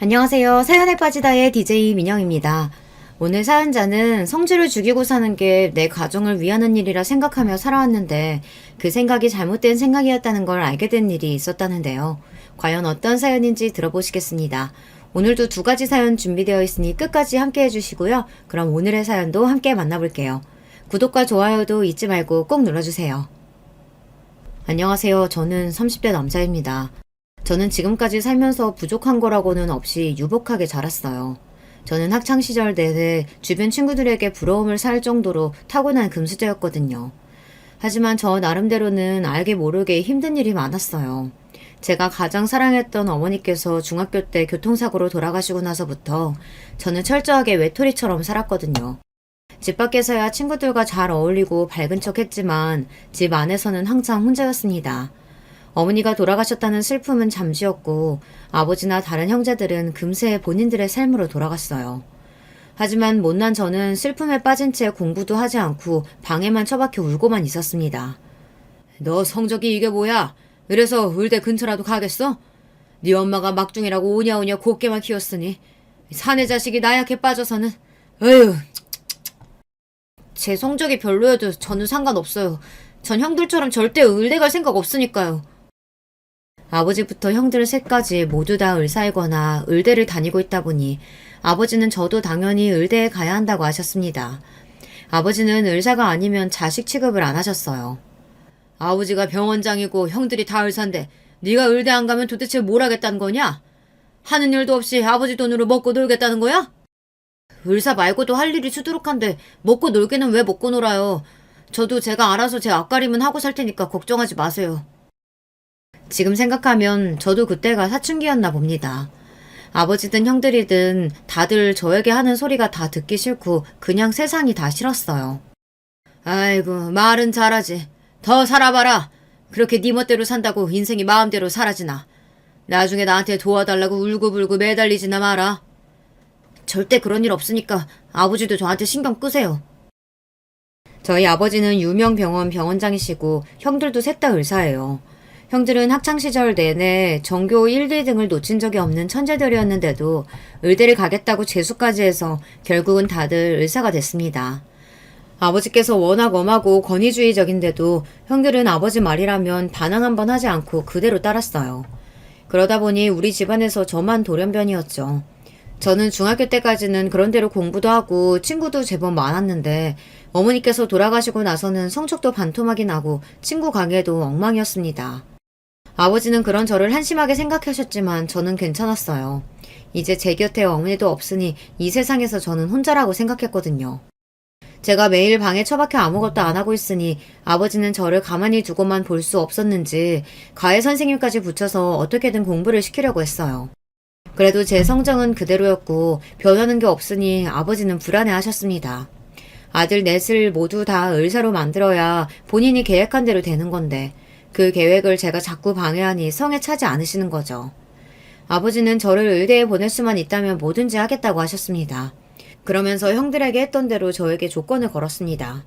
안녕하세요. 사연에 빠지다의 DJ 민영입니다. 오늘 사연자는 성질을 죽이고 사는 게 내 가정을 위하는 일이라 생각하며 살아왔는데 그 생각이 잘못된 생각이었다는 걸 알게 된 일이 있었다는데요. 과연 어떤 사연인지 들어보시겠습니다. 오늘도 두 가지 사연 준비되어 있으니 끝까지 함께 해주시고요. 그럼 오늘의 사연도 함께 만나볼게요. 구독과 좋아요도 잊지 말고 꼭 눌러주세요. 안녕하세요. 저는 30대 남자입니다. 저는 지금까지 살면서 부족한 거라고는 없이 유복하게 자랐어요. 저는 학창시절 내내 주변 친구들에게 부러움을 살 정도로 타고난 금수저였거든요. 하지만 저 나름대로는 알게 모르게 힘든 일이 많았어요. 제가 가장 사랑했던 어머니께서 중학교 때 교통사고로 돌아가시고 나서부터 저는 철저하게 외톨이처럼 살았거든요. 집 밖에서야 친구들과 잘 어울리고 밝은 척 했지만 집 안에서는 항상 혼자였습니다. 어머니가 돌아가셨다는 슬픔은 잠시였고 아버지나 다른 형제들은 금세 본인들의 삶으로 돌아갔어요. 하지만 못난 저는 슬픔에 빠진 채 공부도 하지 않고 방에만 처박혀 울고만 있었습니다. 너 성적이 이게 뭐야? 그래서 의대 근처라도 가겠어? 네 엄마가 막둥이라고 오냐오냐 곱게만 키웠으니 사내 자식이 나약해 빠져서는 에휴. 제 성적이 별로여도 저는 상관없어요. 전 형들처럼 절대 의대 갈 생각 없으니까요. 아버지부터 형들 셋까지 모두 다 의사이거나 의대를 다니고 있다 보니 아버지는 저도 당연히 의대에 가야 한다고 하셨습니다. 아버지는 의사가 아니면 자식 취급을 안 하셨어요. 아버지가 병원장이고 형들이 다 의사인데 네가 의대 안 가면 도대체 뭘 하겠다는 거냐? 하는 일도 없이 아버지 돈으로 먹고 놀겠다는 거야? 의사 말고도 할 일이 수두룩한데 먹고 놀기는 왜 먹고 놀아요? 저도 제가 알아서 제 앞가림은 하고 살 테니까 걱정하지 마세요. 지금 생각하면 저도 그때가 사춘기였나 봅니다. 아버지든 형들이든 다들 저에게 하는 소리가 다 듣기 싫고 그냥 세상이 다 싫었어요. 아이고 말은 잘하지. 더 살아봐라. 그렇게 네 멋대로 산다고 인생이 마음대로 사라지나. 나중에 나한테 도와달라고 울고불고 매달리지나 마라. 절대 그런 일 없으니까 아버지도 저한테 신경 끄세요. 저희 아버지는 유명 병원 병원장이시고 형들도 셋 다 의사예요. 형들은 학창시절 내내 전교 1, 2등을 놓친 적이 없는 천재들이었는데도 의대를 가겠다고 재수까지 해서 결국은 다들 의사가 됐습니다. 아버지께서 워낙 엄하고 권위주의적인데도 형들은 아버지 말이라면 반항 한번 하지 않고 그대로 따랐어요. 그러다 보니 우리 집안에서 저만 돌연변이었죠. 저는 중학교 때까지는 그런대로 공부도 하고 친구도 제법 많았는데 어머니께서 돌아가시고 나서는 성적도 반토막이 나고 친구 관계도 엉망이었습니다. 아버지는 그런 저를 한심하게 생각하셨지만 저는 괜찮았어요. 이제 제 곁에 어머니도 없으니 이 세상에서 저는 혼자라고 생각했거든요. 제가 매일 방에 처박혀 아무것도 안 하고 있으니 아버지는 저를 가만히 두고만 볼 수 없었는지 과외 선생님까지 붙여서 어떻게든 공부를 시키려고 했어요. 그래도 제 성적은 그대로였고 변하는 게 없으니 아버지는 불안해하셨습니다. 아들 넷을 모두 다 의사로 만들어야 본인이 계획한 대로 되는 건데 그 계획을 제가 자꾸 방해하니 성에 차지 않으시는 거죠. 아버지는 저를 의대에 보낼 수만 있다면 뭐든지 하겠다고 하셨습니다. 그러면서 형들에게 했던 대로 저에게 조건을 걸었습니다.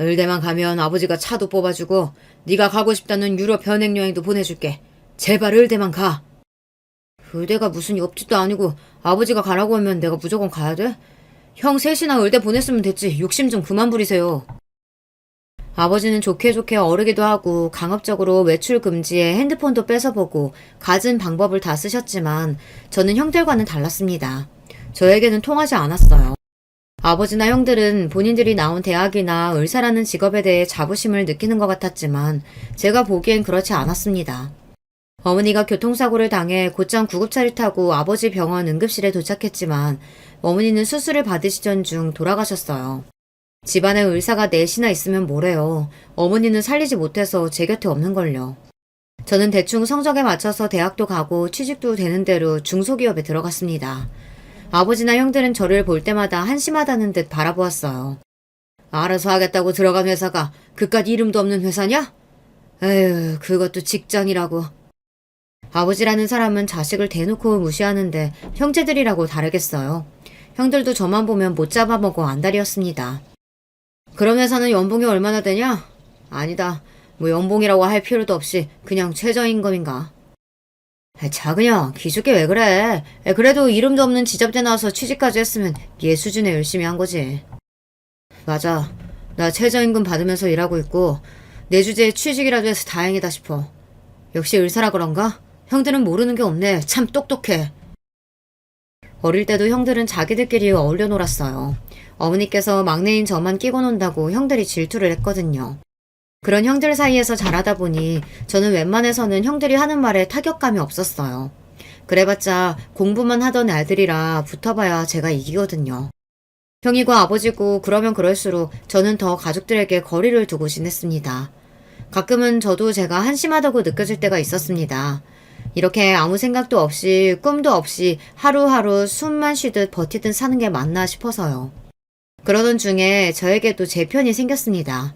의대만 가면 아버지가 차도 뽑아주고 네가 가고 싶다는 유럽 연행여행도 보내줄게. 제발 의대만 가. 의대가 무슨 옆집도 아니고 아버지가 가라고 하면 내가 무조건 가야 돼? 형 셋이나 의대 보냈으면 됐지. 욕심 좀 그만 부리세요. 아버지는 좋게 좋게 어르기도 하고 강압적으로 외출 금지에 핸드폰도 뺏어보고 갖은 방법을 다 쓰셨지만 저는 형들과는 달랐습니다. 저에게는 통하지 않았어요. 아버지나 형들은 본인들이 나온 대학이나 의사라는 직업에 대해 자부심을 느끼는 것 같았지만 제가 보기엔 그렇지 않았습니다. 어머니가 교통사고를 당해 곧장 구급차를 타고 아버지 병원 응급실에 도착했지만 어머니는 수술을 받으시던 중 돌아가셨어요. 집안에 의사가 넷이나 있으면 뭐래요. 어머니는 살리지 못해서 제 곁에 없는걸요. 저는 대충 성적에 맞춰서 대학도 가고 취직도 되는 대로 중소기업에 들어갔습니다. 아버지나 형들은 저를 볼 때마다 한심하다는 듯 바라보았어요. 알아서 하겠다고 들어간 회사가 그깟 이름도 없는 회사냐? 에휴, 그것도 직장이라고. 아버지라는 사람은 자식을 대놓고 무시하는데 형제들이라고 다르겠어요. 형들도 저만 보면 못 잡아먹어 안달이었습니다. 그런 회사는 연봉이 얼마나 되냐? 아니다. 뭐 연봉이라고 할 필요도 없이 그냥 최저임금인가. 작은형, 기죽게 왜 그래? 그래도 이름도 없는 지잡대 나와서 취직까지 했으면 얘 수준에 열심히 한 거지. 맞아. 나 최저임금 받으면서 일하고 있고 내 주제에 취직이라도 해서 다행이다 싶어. 역시 의사라 그런가? 형들은 모르는 게 없네. 참 똑똑해. 어릴 때도 형들은 자기들끼리 어울려 놀았어요. 어머니께서 막내인 저만 끼고 논다고 형들이 질투를 했거든요. 그런 형들 사이에서 자라다 보니 저는 웬만해서는 형들이 하는 말에 타격감이 없었어요. 그래봤자 공부만 하던 애들이라 붙어봐야 제가 이기거든요. 형이고 아버지고 그러면 그럴수록 저는 더 가족들에게 거리를 두고 지냈습니다. 가끔은 저도 제가 한심하다고 느껴질 때가 있었습니다. 이렇게 아무 생각도 없이 꿈도 없이 하루하루 숨만 쉬듯 버티듯 사는 게 맞나 싶어서요. 그러던 중에 저에게도 제 편이 생겼습니다.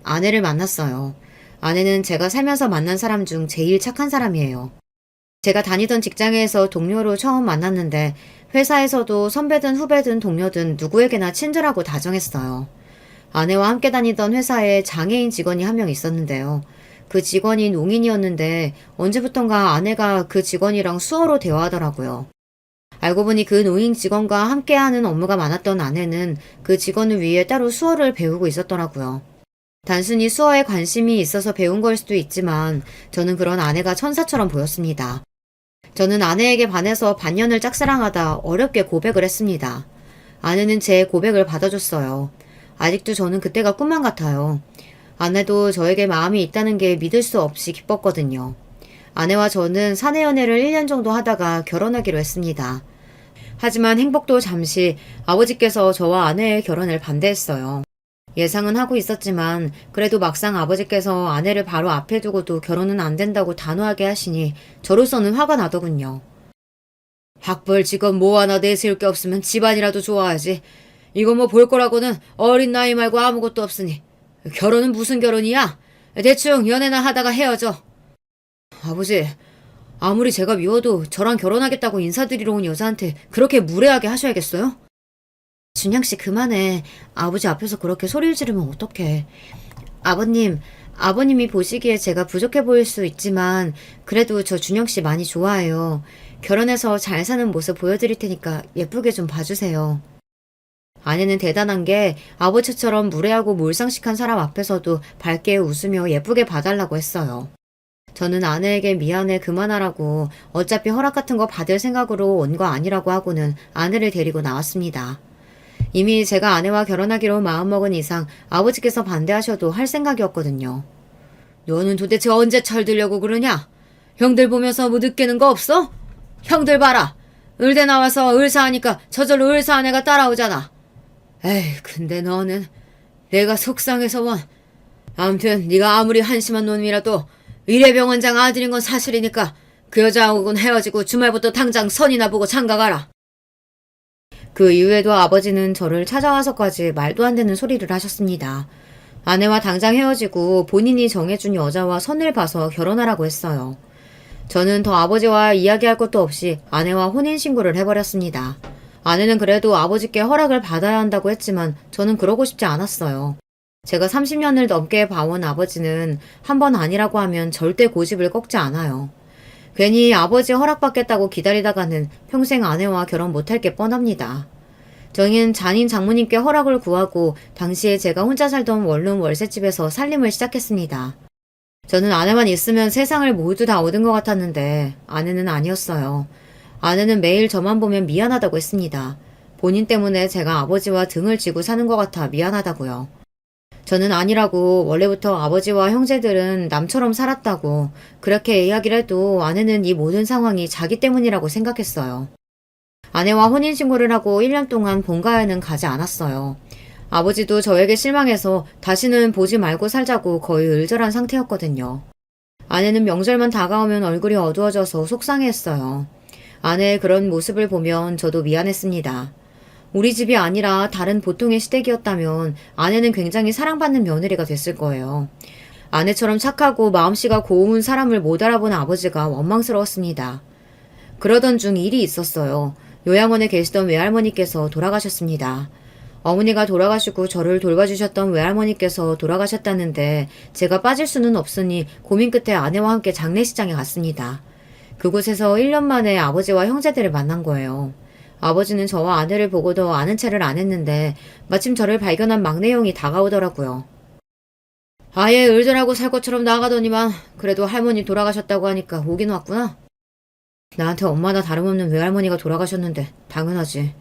아내를 만났어요. 아내는 제가 살면서 만난 사람 중 제일 착한 사람이에요. 제가 다니던 직장에서 동료로 처음 만났는데 회사에서도 선배든 후배든 동료든 누구에게나 친절하고 다정했어요. 아내와 함께 다니던 회사에 장애인 직원이 한 명 있었는데요. 그 직원이 농인이었는데 언제부턴가 아내가 그 직원이랑 수어로 대화하더라고요. 알고 보니 그 노인 직원과 함께하는 업무가 많았던 아내는 그 직원을 위해 따로 수어를 배우고 있었더라고요. 단순히 수어에 관심이 있어서 배운 걸 수도 있지만 저는 그런 아내가 천사처럼 보였습니다. 저는 아내에게 반해서 반년을 짝사랑하다 어렵게 고백을 했습니다. 아내는 제 고백을 받아줬어요. 아직도 저는 그때가 꿈만 같아요. 아내도 저에게 마음이 있다는 게 믿을 수 없이 기뻤거든요. 아내와 저는 사내 연애를 1년 정도 하다가 결혼하기로 했습니다. 하지만 행복도 잠시 아버지께서 저와 아내의 결혼을 반대했어요. 예상은 하고 있었지만 그래도 막상 아버지께서 아내를 바로 앞에 두고도 결혼은 안 된다고 단호하게 하시니 저로서는 화가 나더군요. 학벌 직업 뭐 하나 내세울 게 없으면 집안이라도 좋아야지. 이거 뭐 볼 거라고는 어린 나이 말고 아무것도 없으니 결혼은 무슨 결혼이야? 대충 연애나 하다가 헤어져. 아버지, 아무리 제가 미워도 저랑 결혼하겠다고 인사드리러 온 여자한테 그렇게 무례하게 하셔야겠어요? 준영씨 그만해. 아버지 앞에서 그렇게 소리를 지르면 어떡해. 아버님이 보시기에 제가 부족해 보일 수 있지만 그래도 저 준영씨 많이 좋아해요. 결혼해서 잘 사는 모습 보여드릴 테니까 예쁘게 좀 봐주세요. 아내는 대단한 게 아버지처럼 무례하고 몰상식한 사람 앞에서도 밝게 웃으며 예쁘게 봐달라고 했어요. 저는 아내에게 미안해 그만하라고 어차피 허락 같은 거 받을 생각으로 온 거 아니라고 하고는 아내를 데리고 나왔습니다. 이미 제가 아내와 결혼하기로 마음먹은 이상 아버지께서 반대하셔도 할 생각이었거든요. 너는 도대체 언제 철들려고 그러냐? 형들 보면서 뭐 느끼는 거 없어? 형들 봐라. 을대 나와서 을사하니까 저절로 을사한 애가 따라오잖아. 에이, 근데 너는 내가 속상해서 원. 암튼 네가 아무리 한심한 놈이라도 의뢰병원장 아들인 건 사실이니까 그 여자하고는 헤어지고 주말부터 당장 선이나 보고 장가가라. 그 이후에도 아버지는 저를 찾아와서까지 말도 안 되는 소리를 하셨습니다. 아내와 당장 헤어지고 본인이 정해준 여자와 선을 봐서 결혼하라고 했어요. 저는 더 아버지와 이야기할 것도 없이 아내와 혼인신고를 해버렸습니다. 아내는 그래도 아버지께 허락을 받아야 한다고 했지만 저는 그러고 싶지 않았어요. 제가 30년을 넘게 봐온 아버지는 한 번 아니라고 하면 절대 고집을 꺾지 않아요. 괜히 아버지 허락받겠다고 기다리다가는 평생 아내와 결혼 못할 게 뻔합니다. 저희는 잔인 장모님께 허락을 구하고 당시에 제가 혼자 살던 원룸 월세집에서 살림을 시작했습니다. 저는 아내만 있으면 세상을 모두 다 얻은 것 같았는데 아내는 아니었어요. 아내는 매일 저만 보면 미안하다고 했습니다. 본인 때문에 제가 아버지와 등을 지고 사는 것 같아 미안하다고요. 저는 아니라고 원래부터 아버지와 형제들은 남처럼 살았다고 그렇게 이야기를 해도 아내는 이 모든 상황이 자기 때문이라고 생각했어요. 아내와 혼인신고를 하고 1년 동안 본가에는 가지 않았어요. 아버지도 저에게 실망해서 다시는 보지 말고 살자고 거의 을절한 상태였거든요. 아내는 명절만 다가오면 얼굴이 어두워져서 속상해했어요. 아내의 그런 모습을 보면 저도 미안했습니다. 우리 집이 아니라 다른 보통의 시댁이었다면 아내는 굉장히 사랑받는 며느리가 됐을 거예요. 아내처럼 착하고 마음씨가 고운 사람을 못 알아본 아버지가 원망스러웠습니다. 그러던 중 일이 있었어요. 요양원에 계시던 외할머니께서 돌아가셨습니다. 어머니가 돌아가시고 저를 돌봐주셨던 외할머니께서 돌아가셨다는데 제가 빠질 수는 없으니 고민 끝에 아내와 함께 장례식장에 갔습니다. 그곳에서 1년 만에 아버지와 형제들을 만난 거예요. 아버지는 저와 아내를 보고도 아는 체를 안 했는데 마침 저를 발견한 막내 형이 다가오더라고요. 아예 을들하고 살 것처럼 나가더니만 그래도 할머니 돌아가셨다고 하니까 오긴 왔구나. 나한테 엄마나 다름없는 외할머니가 돌아가셨는데 당연하지.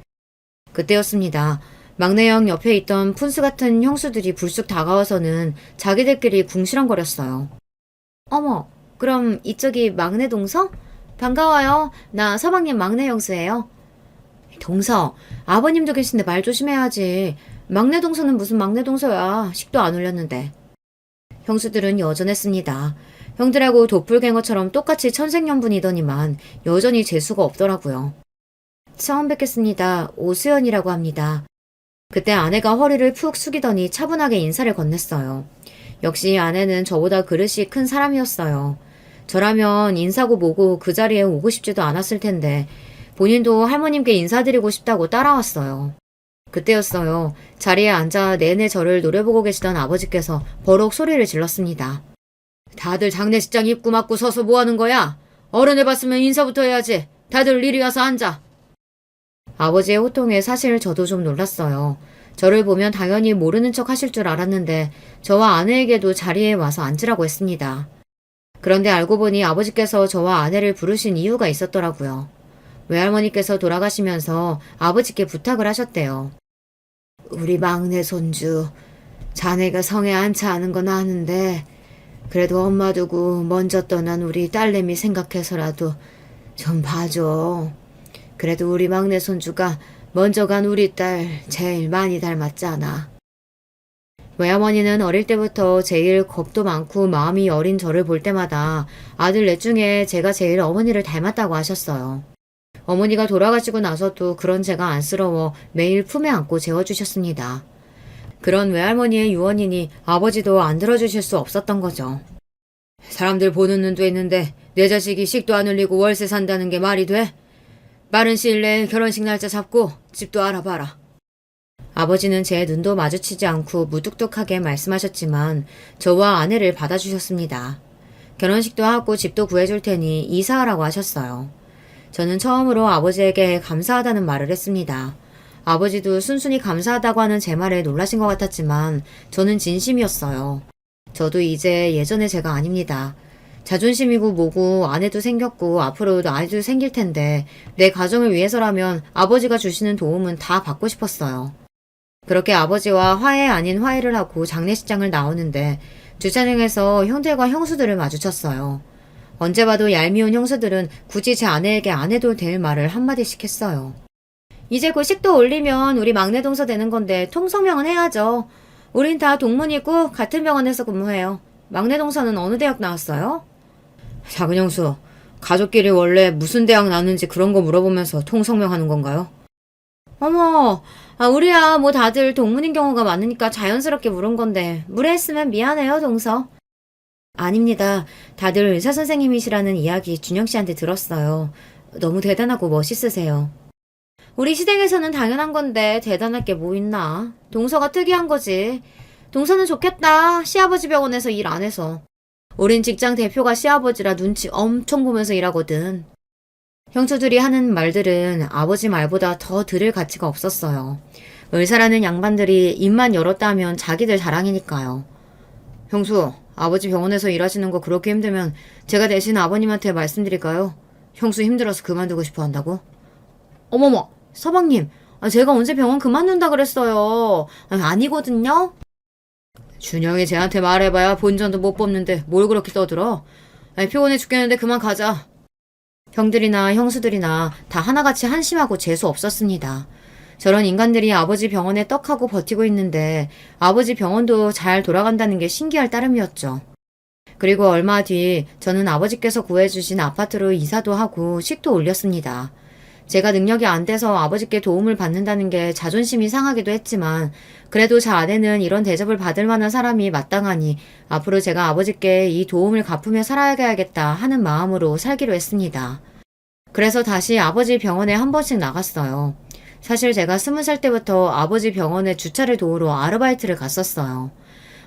그때였습니다. 막내 형 옆에 있던 푼스 같은 형수들이 불쑥 다가와서는 자기들끼리 궁시렁거렸어요. 어머, 그럼 이쪽이 막내 동서? 반가워요. 나 서방님 막내 형수예요. 동서, 아버님도 계신데 말 조심해야지. 막내 동서는 무슨 막내 동서야. 식도 안 올렸는데. 형수들은 여전했습니다. 형들하고 도플갱어처럼 똑같이 천생연분이더니만 여전히 재수가 없더라고요. 처음 뵙겠습니다. 오수연이라고 합니다. 그때 아내가 허리를 푹 숙이더니 차분하게 인사를 건넸어요. 역시 아내는 저보다 그릇이 큰 사람이었어요. 저라면 인사고 뭐고 그 자리에 오고 싶지도 않았을 텐데 본인도 할머님께 인사드리고 싶다고 따라왔어요. 그때였어요. 자리에 앉아 내내 저를 노려보고 계시던 아버지께서 버럭 소리를 질렀습니다. 다들 장례식장 입구 막고 서서 뭐하는 거야? 어른을 봤으면 인사부터 해야지. 다들 이리 와서 앉아. 아버지의 호통에 사실 저도 좀 놀랐어요. 저를 보면 당연히 모르는 척 하실 줄 알았는데 저와 아내에게도 자리에 와서 앉으라고 했습니다. 그런데 알고 보니 아버지께서 저와 아내를 부르신 이유가 있었더라고요. 외할머니께서 돌아가시면서 아버지께 부탁을 하셨대요. 우리 막내 손주, 자네가 성에 안차 하는 건 아는데 그래도 엄마 두고 먼저 떠난 우리 딸내미 생각해서라도 좀 봐줘. 그래도 우리 막내 손주가 먼저 간 우리 딸 제일 많이 닮았잖아. 외할머니는 어릴 때부터 제일 겁도 많고 마음이 여린 저를 볼 때마다 아들 넷 중에 제가 제일 어머니를 닮았다고 하셨어요. 어머니가 돌아가시고 나서도 그런 제가 안쓰러워 매일 품에 안고 재워주셨습니다. 그런 외할머니의 유언이니 아버지도 안 들어주실 수 없었던 거죠. 사람들 보는 눈도 있는데 내 자식이 식도 안 흘리고 월세 산다는 게 말이 돼? 빠른 시일 내에 결혼식 날짜 잡고 집도 알아봐라. 아버지는 제 눈도 마주치지 않고 무뚝뚝하게 말씀하셨지만 저와 아내를 받아주셨습니다. 결혼식도 하고 집도 구해줄 테니 이사하라고 하셨어요. 저는 처음으로 아버지에게 감사하다는 말을 했습니다. 아버지도 순순히 감사하다고 하는 제 말에 놀라신 것 같았지만 저는 진심이었어요. 저도 이제 예전의 제가 아닙니다. 자존심이고 뭐고 아내도 생겼고 앞으로도 아이도 생길 텐데 내 가정을 위해서라면 아버지가 주시는 도움은 다 받고 싶었어요. 그렇게 아버지와 화해 아닌 화해를 하고 장례식장을 나오는데 주차장에서 형들과 형수들을 마주쳤어요. 언제 봐도 얄미운 형수들은 굳이 제 아내에게 안 해도 될 말을 한마디씩 했어요. 이제 곧 식도 올리면 우리 막내 동서 되는 건데 통성명은 해야죠. 우린 다 동문이고 같은 병원에서 근무해요. 막내 동서는 어느 대학 나왔어요? 작은 형수, 가족끼리 원래 무슨 대학 나왔는지 그런 거 물어보면서 통성명하는 건가요? 어머, 우리야 뭐 다들 동문인 경우가 많으니까 자연스럽게 물은 건데 무례했으면 미안해요, 동서. 아닙니다. 다들 의사 선생님이시라는 이야기 준영 씨한테 들었어요. 너무 대단하고 멋있으세요. 우리 시댁에서는 당연한 건데 대단할 게 뭐 있나. 동서가 특이한 거지. 동서는 좋겠다. 시아버지 병원에서 일 안 해서. 우린 직장 대표가 시아버지라 눈치 엄청 보면서 일하거든. 형수들이 하는 말들은 아버지 말보다 더 들을 가치가 없었어요. 의사라는 양반들이 입만 열었다 하면 자기들 자랑이니까요. 형수, 아버지 병원에서 일하시는 거 그렇게 힘들면 제가 대신 아버님한테 말씀드릴까요? 형수 힘들어서 그만두고 싶어 한다고? 어머머, 서방님, 제가 언제 병원 그만둔다 그랬어요. 아니거든요? 준영이 쟤한테 말해봐야 본전도 못 뽑는데 뭘 그렇게 떠들어? 피곤해 죽겠는데 그만 가자. 형들이나 형수들이나 다 하나같이 한심하고 재수 없었습니다. 저런 인간들이 아버지 병원에 떡하고 버티고 있는데 아버지 병원도 잘 돌아간다는 게 신기할 따름이었죠. 그리고 얼마 뒤 저는 아버지께서 구해주신 아파트로 이사도 하고 식도 올렸습니다. 제가 능력이 안 돼서 아버지께 도움을 받는다는 게 자존심이 상하기도 했지만 그래도 제 아내는 이런 대접을 받을 만한 사람이 마땅하니 앞으로 제가 아버지께 이 도움을 갚으며 살아야겠다 하는 마음으로 살기로 했습니다. 그래서 다시 아버지 병원에 한 번씩 나갔어요. 사실 제가 20살 때부터 아버지 병원에 주차를 도우러 아르바이트를 갔었어요.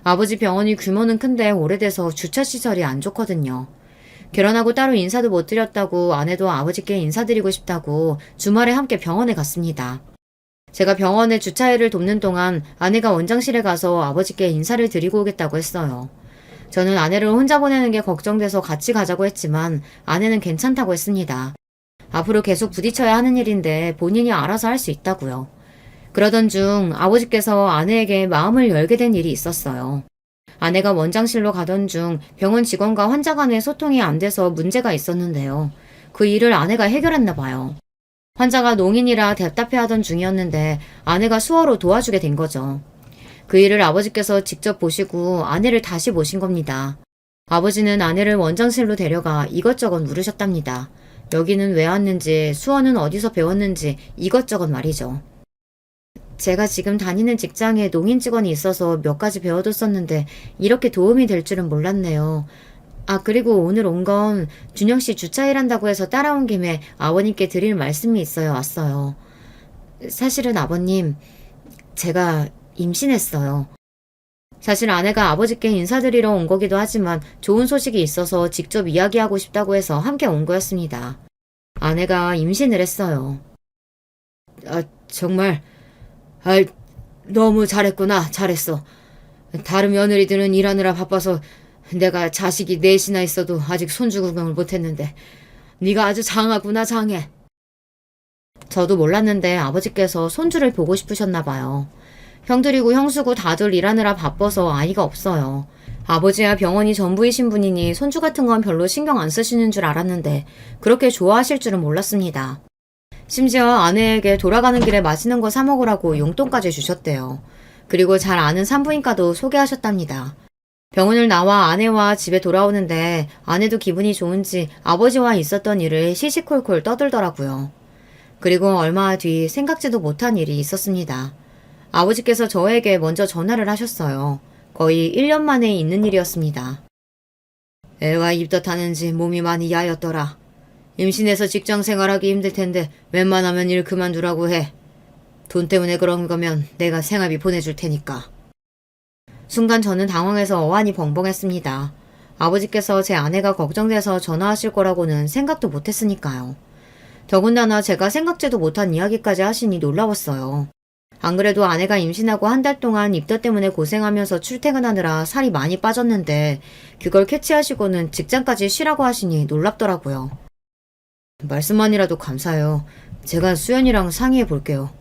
아버지 병원이 규모는 큰데 오래돼서 주차시설이 안 좋거든요. 결혼하고 따로 인사도 못 드렸다고 아내도 아버지께 인사드리고 싶다고 주말에 함께 병원에 갔습니다. 제가 병원에 주차일을 돕는 동안 아내가 원장실에 가서 아버지께 인사를 드리고 오겠다고 했어요. 저는 아내를 혼자 보내는 게 걱정돼서 같이 가자고 했지만 아내는 괜찮다고 했습니다. 앞으로 계속 부딪혀야 하는 일인데 본인이 알아서 할 수 있다고요. 그러던 중 아버지께서 아내에게 마음을 열게 된 일이 있었어요. 아내가 원장실로 가던 중 병원 직원과 환자 간의 소통이 안 돼서 문제가 있었는데요. 그 일을 아내가 해결했나 봐요. 환자가 농인이라 답답해하던 중이었는데 아내가 수어로 도와주게 된 거죠. 그 일을 아버지께서 직접 보시고 아내를 다시 모신 겁니다. 아버지는 아내를 원장실로 데려가 이것저것 물으셨답니다. 여기는 왜 왔는지, 수어는 어디서 배웠는지 이것저것 말이죠. 제가 지금 다니는 직장에 농인 직원이 있어서 몇 가지 배워뒀었는데 이렇게 도움이 될 줄은 몰랐네요. 그리고 오늘 온 건 준영 씨 주차 일한다고 해서 따라온 김에 아버님께 드릴 말씀이 있어요 왔어요. 사실은 아버님, 제가 임신했어요. 사실 아내가 아버지께 인사드리러 온 거기도 하지만 좋은 소식이 있어서 직접 이야기하고 싶다고 해서 함께 온 거였습니다. 아내가 임신을 했어요. 정말... 너무 잘했구나. 잘했어. 다른 며느리들은 일하느라 바빠서 내가 자식이 넷이나 있어도 아직 손주 구경을 못했는데 네가 아주 장하구나. 장해. 저도 몰랐는데 아버지께서 손주를 보고 싶으셨나 봐요. 형들이고 형수고 다들 일하느라 바빠서 아이가 없어요. 아버지야 병원이 전부이신 분이니 손주 같은 건 별로 신경 안 쓰시는 줄 알았는데 그렇게 좋아하실 줄은 몰랐습니다. 심지어 아내에게 돌아가는 길에 맛있는 거 사 먹으라고 용돈까지 주셨대요. 그리고 잘 아는 산부인과도 소개하셨답니다. 병원을 나와 아내와 집에 돌아오는데 아내도 기분이 좋은지 아버지와 있었던 일을 시시콜콜 떠들더라고요. 그리고 얼마 뒤 생각지도 못한 일이 있었습니다. 아버지께서 저에게 먼저 전화를 하셨어요. 거의 1년 만에 있는 일이었습니다. 애가 입덧하는지 몸이 많이 야였더라. 임신해서 직장 생활하기 힘들 텐데 웬만하면 일 그만두라고 해. 돈 때문에 그런 거면 내가 생활비 보내줄 테니까. 순간 저는 당황해서 어안이 벙벙했습니다. 아버지께서 제 아내가 걱정돼서 전화하실 거라고는 생각도 못했으니까요. 더군다나 제가 생각지도 못한 이야기까지 하시니 놀라웠어요. 안 그래도 아내가 임신하고 한 달 동안 입덧 때문에 고생하면서 출퇴근하느라 살이 많이 빠졌는데 그걸 캐치하시고는 직장까지 쉬라고 하시니 놀랍더라고요. 말씀만이라도 감사해요. 제가 수연이랑 상의해 볼게요.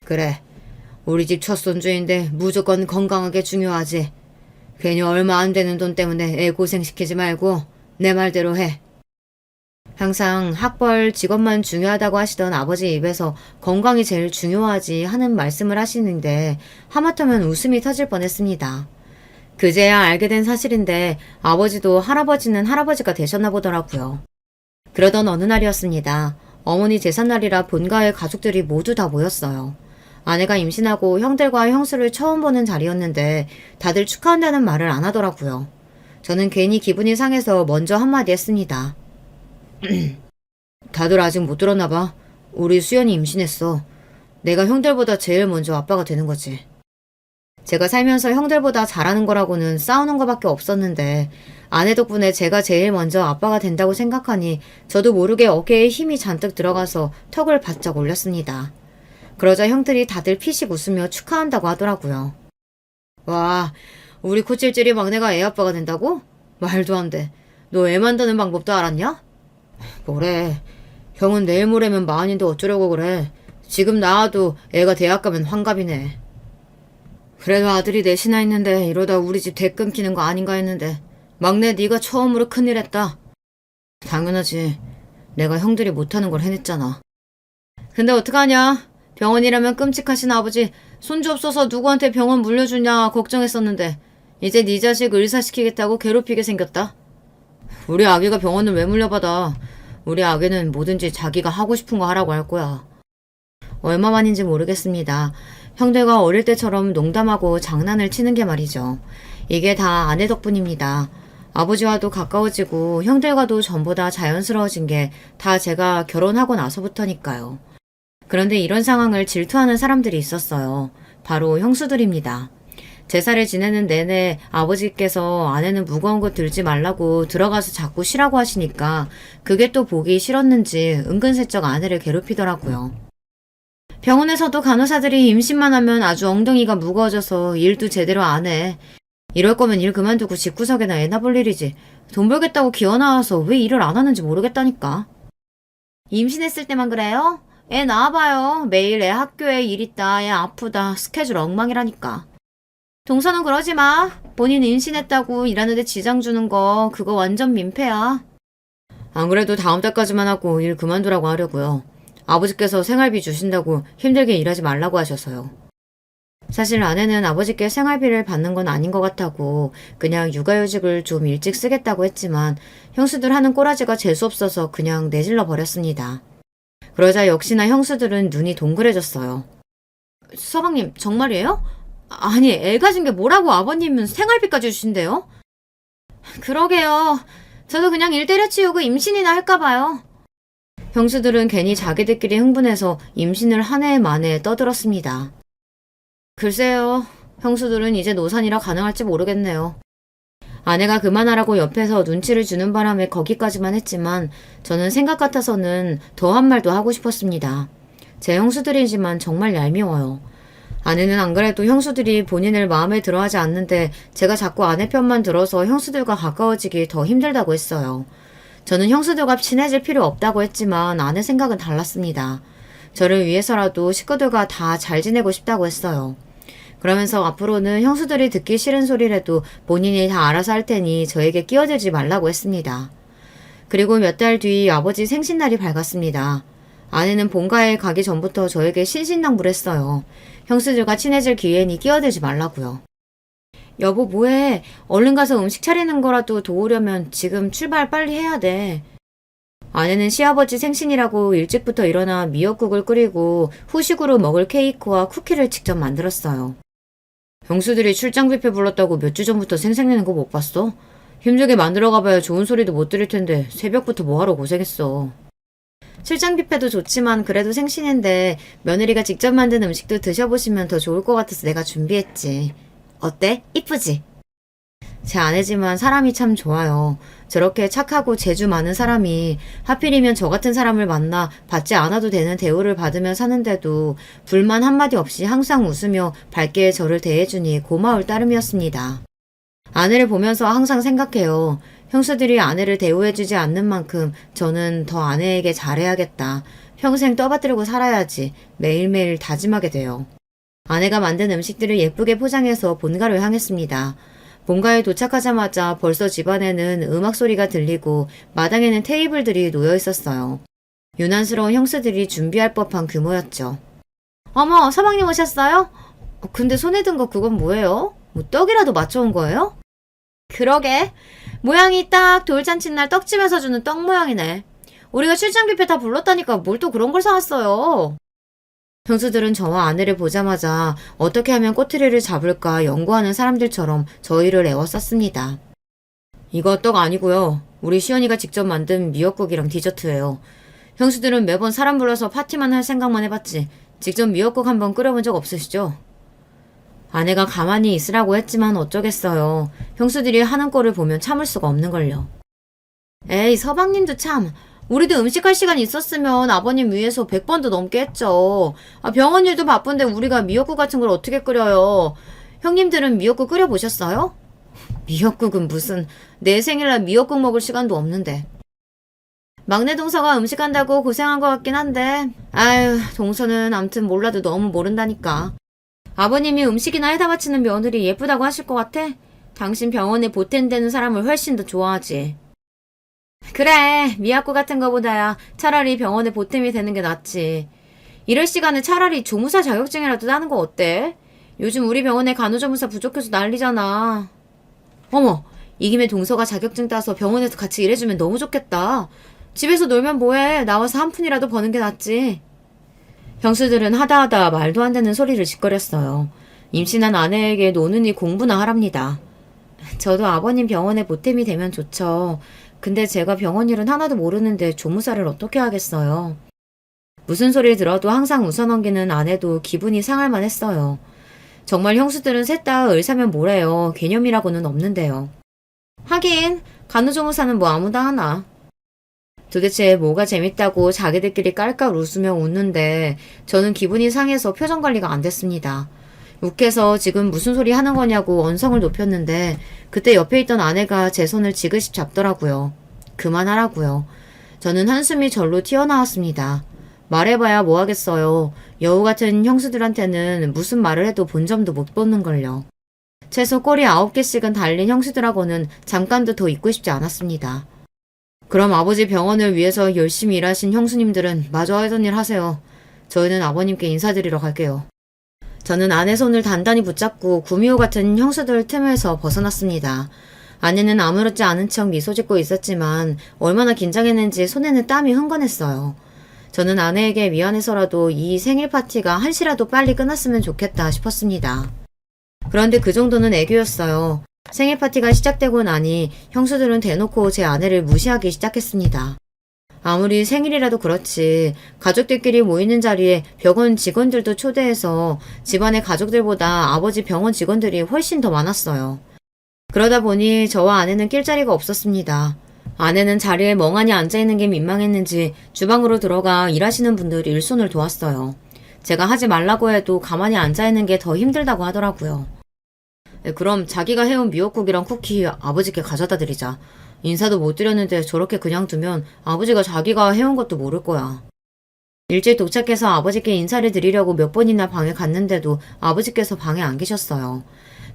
그래. 우리 집 첫 손주인데 무조건 건강하게 중요하지. 괜히 얼마 안 되는 돈 때문에 애 고생시키지 말고 내 말대로 해. 항상 학벌, 직업만 중요하다고 하시던 아버지 입에서 건강이 제일 중요하지 하는 말씀을 하시는데 하마터면 웃음이 터질 뻔했습니다. 그제야 알게 된 사실인데 아버지도 할아버지는 할아버지가 되셨나 보더라고요. 그러던 어느 날이었습니다. 어머니 제삿날이라 본가의 가족들이 모두 다 모였어요. 아내가 임신하고 형들과 형수를 처음 보는 자리였는데 다들 축하한다는 말을 안 하더라고요. 저는 괜히 기분이 상해서 먼저 한마디 했습니다. 다들 아직 못 들었나 봐. 우리 수연이 임신했어. 내가 형들보다 제일 먼저 아빠가 되는 거지. 제가 살면서 형들보다 잘하는 거라고는 싸우는 거밖에 없었는데 아내 덕분에 제가 제일 먼저 아빠가 된다고 생각하니 저도 모르게 어깨에 힘이 잔뜩 들어가서 턱을 바짝 올렸습니다. 그러자 형들이 다들 피식 웃으며 축하한다고 하더라고요. 와, 우리 코찔찔이 막내가 애 아빠가 된다고? 말도 안 돼. 너 애 만드는 방법도 알았냐? 뭐래. 형은 내일 모레면 마흔인데 어쩌려고 그래. 지금 낳아도 애가 대학 가면 환갑이네. 그래도 아들이 넷이나 있는데 이러다 우리 집 대 끊기는 거 아닌가 했는데 막내 네가 처음으로 큰일 했다. 당연하지. 내가 형들이 못하는 걸 해냈잖아. 근데 어떡하냐. 병원이라면 끔찍하신 아버지 손주 없어서 누구한테 병원 물려주냐 걱정했었는데 이제 네 자식 의사시키겠다고 괴롭히게 생겼다. 우리 아기가 병원을 왜 물려받아. 우리 아기는 뭐든지 자기가 하고 싶은 거 하라고 할 거야. 얼마만인지 모르겠습니다. 형들과 어릴 때처럼 농담하고 장난을 치는 게 말이죠. 이게 다 아내 덕분입니다. 아버지와도 가까워지고 형들과도 전보다 자연스러워진 게 다 제가 결혼하고 나서부터니까요. 그런데 이런 상황을 질투하는 사람들이 있었어요. 바로 형수들입니다. 제사를 지내는 내내 아버지께서 아내는 무거운 거 들지 말라고 들어가서 자꾸 쉬라고 하시니까 그게 또 보기 싫었는지 은근슬쩍 아내를 괴롭히더라고요. 병원에서도 간호사들이 임신만 하면 아주 엉덩이가 무거워져서 일도 제대로 안 해. 이럴 거면 일 그만두고 집구석에나 애나 볼 일이지. 돈 벌겠다고 기어 나와서 왜 일을 안 하는지 모르겠다니까. 임신했을 때만 그래요? 애 낳아봐요. 매일 애 학교에 일 있다, 애 아프다, 스케줄 엉망이라니까. 동서는 그러지 마. 본인 임신했다고 일하는데 지장 주는 거 그거 완전 민폐야. 안 그래도 다음 달까지만 하고 일 그만두라고 하려고요. 아버지께서 생활비 주신다고 힘들게 일하지 말라고 하셔서요. 사실 아내는 아버지께 생활비를 받는 건 아닌 것 같다고 그냥 육아휴직을 좀 일찍 쓰겠다고 했지만 형수들 하는 꼬라지가 재수없어서 그냥 내질러 버렸습니다. 그러자 역시나 형수들은 눈이 동그래졌어요. 서방님 정말이에요? 아니 애 가진 게 뭐라고 아버님은 생활비까지 주신대요? 그러게요. 저도 그냥 일 때려치우고 임신이나 할까봐요. 형수들은 괜히 자기들끼리 흥분해서 임신을 한 해 만에 떠들었습니다. 글쎄요. 형수들은 이제 노산이라 가능할지 모르겠네요. 아내가 그만하라고 옆에서 눈치를 주는 바람에 거기까지만 했지만 저는 생각 같아서는 더 한 말도 하고 싶었습니다. 제 형수들이지만 정말 얄미워요. 아내는 안 그래도 형수들이 본인을 마음에 들어하지 않는데 제가 자꾸 아내 편만 들어서 형수들과 가까워지기 더 힘들다고 했어요. 저는 형수들과 친해질 필요 없다고 했지만 아내 생각은 달랐습니다. 저를 위해서라도 식구들과 다 잘 지내고 싶다고 했어요. 그러면서 앞으로는 형수들이 듣기 싫은 소리라도 본인이 다 알아서 할 테니 저에게 끼어들지 말라고 했습니다. 그리고 몇 달 뒤 아버지 생신날이 밝았습니다. 아내는 본가에 가기 전부터 저에게 신신당부했어요. 형수들과 친해질 기회니 끼어들지 말라고요. 여보 뭐해? 얼른 가서 음식 차리는 거라도 도우려면 지금 출발 빨리 해야 돼. 아내는 시아버지 생신이라고 일찍부터 일어나 미역국을 끓이고 후식으로 먹을 케이크와 쿠키를 직접 만들었어요. 형수들이 출장 뷔페 불렀다고 몇 주 전부터 생색내는 거 못 봤어? 힘들게 만들어 가봐야 좋은 소리도 못 들을 텐데 새벽부터 뭐하러 고생했어. 출장 뷔페도 좋지만 그래도 생신인데 며느리가 직접 만든 음식도 드셔보시면 더 좋을 것 같아서 내가 준비했지. 어때? 이쁘지? 제 아내지만 사람이 참 좋아요. 저렇게 착하고 재주 많은 사람이 하필이면 저 같은 사람을 만나 받지 않아도 되는 대우를 받으며 사는데도 불만 한마디 없이 항상 웃으며 밝게 저를 대해주니 고마울 따름이었습니다. 아내를 보면서 항상 생각해요. 형수들이 아내를 대우해주지 않는 만큼 저는 더 아내에게 잘해야겠다. 평생 떠받들고 살아야지 매일매일 다짐하게 돼요. 아내가 만든 음식들을 예쁘게 포장해서 본가로 향했습니다. 본가에 도착하자마자 벌써 집안에는 음악 소리가 들리고 마당에는 테이블들이 놓여 있었어요. 유난스러운 형수들이 준비할 법한 규모였죠. 어머, 서방님 오셨어요? 근데 손에 든 거 그건 뭐예요? 뭐 떡이라도 맞춰온 거예요? 그러게. 모양이 딱 돌잔치날 떡집에서 주는 떡 모양이네. 우리가 출장 뷔페 다 불렀다니까 뭘 또 그런 걸 사왔어요. 형수들은 저와 아내를 보자마자 어떻게 하면 꼬투리를 잡을까 연구하는 사람들처럼 저희를 애워쌌습니다. 이거 떡 아니고요. 우리 시연이가 직접 만든 미역국이랑 디저트예요. 형수들은 매번 사람 불러서 파티만 할 생각만 해봤지 직접 미역국 한번 끓여본 적 없으시죠? 아내가 가만히 있으라고 했지만 어쩌겠어요. 형수들이 하는 꼴을 보면 참을 수가 없는걸요. 에이 서방님도 참. 우리도 음식할 시간 있었으면 아버님 위해서 100번도 넘게 했죠. 병원 일도 바쁜데 우리가 미역국 같은 걸 어떻게 끓여요. 형님들은 미역국 끓여보셨어요? 미역국은 무슨 내 생일날 미역국 먹을 시간도 없는데. 막내 동서가 음식한다고 고생한 것 같긴 한데 아유 동서는 암튼 몰라도 너무 모른다니까. 아버님이 음식이나 해다 바치는 며느리 예쁘다고 하실 것 같아? 당신 병원에 보탬되는 사람을 훨씬 더 좋아하지. 그래 미약국 같은 거보다야 차라리 병원에 보탬이 되는 게 낫지. 이럴 시간에 차라리 조무사 자격증이라도 따는 거 어때? 요즘 우리 병원에 간호조무사 부족해서 난리잖아. 어머 이 김에 동서가 자격증 따서 병원에서 같이 일해주면 너무 좋겠다. 집에서 놀면 뭐해. 나와서 한 푼이라도 버는 게 낫지. 형수들은 하다하다 말도 안 되는 소리를 짓거렸어요. 임신한 아내에게 노는이 공부나 하랍니다. 저도 아버님 병원에 보탬이 되면 좋죠. 근데 제가 병원 일은 하나도 모르는데 조무사를 어떻게 하겠어요. 무슨 소리를 들어도 항상 웃어넘기는 아내도 기분이 상할 만했어요. 정말 형수들은 셋 다 을사면 뭐래요. 개념이라고는 없는데요. 하긴 간우조무사는 뭐 아무나 하나. 도대체 뭐가 재밌다고 자기들끼리 깔깔 웃으며 웃는데 저는 기분이 상해서 표정 관리가 안 됐습니다. 욱해서 지금 무슨 소리 하는 거냐고 언성을 높였는데 그때 옆에 있던 아내가 제 손을 지그시 잡더라고요. 그만하라고요. 저는 한숨이 절로 튀어나왔습니다. 말해봐야 뭐 하겠어요. 여우 같은 형수들한테는 무슨 말을 해도 본점도 못 보는걸요. 최소 꼬리 9개씩은 달린 형수들하고는 잠깐도 더 있고 싶지 않았습니다. 그럼 아버지 병원을 위해서 열심히 일하신 형수님들은 마저 하던 일 하세요. 저희는 아버님께 인사드리러 갈게요. 저는 아내 손을 단단히 붙잡고 구미호 같은 형수들 틈에서 벗어났습니다. 아내는 아무렇지 않은 척 미소 짓고 있었지만 얼마나 긴장했는지 손에는 땀이 흥건했어요. 저는 아내에게 미안해서라도 이 생일 파티가 한시라도 빨리 끝났으면 좋겠다 싶었습니다. 그런데 그 정도는 애교였어요. 생일 파티가 시작되고 나니 형수들은 대놓고 제 아내를 무시하기 시작했습니다. 아무리 생일이라도 그렇지 가족들끼리 모이는 자리에 병원 직원들도 초대해서 집안의 가족들보다 아버지 병원 직원들이 훨씬 더 많았어요. 그러다 보니 저와 아내는 낄 자리가 없었습니다. 아내는 자리에 멍하니 앉아있는 게 민망했는지 주방으로 들어가 일하시는 분들 일손을 도왔어요. 제가 하지 말라고 해도 가만히 앉아있는 게 더 힘들다고 하더라고요. 그럼 자기가 해온 미역국이랑 쿠키 아버지께 가져다 드리자. 인사도 못 드렸는데 저렇게 그냥 두면 아버지가 자기가 해온 것도 모를 거야. 일찍 도착해서 아버지께 인사를 드리려고 몇 번이나 방에 갔는데도 아버지께서 방에 안 계셨어요.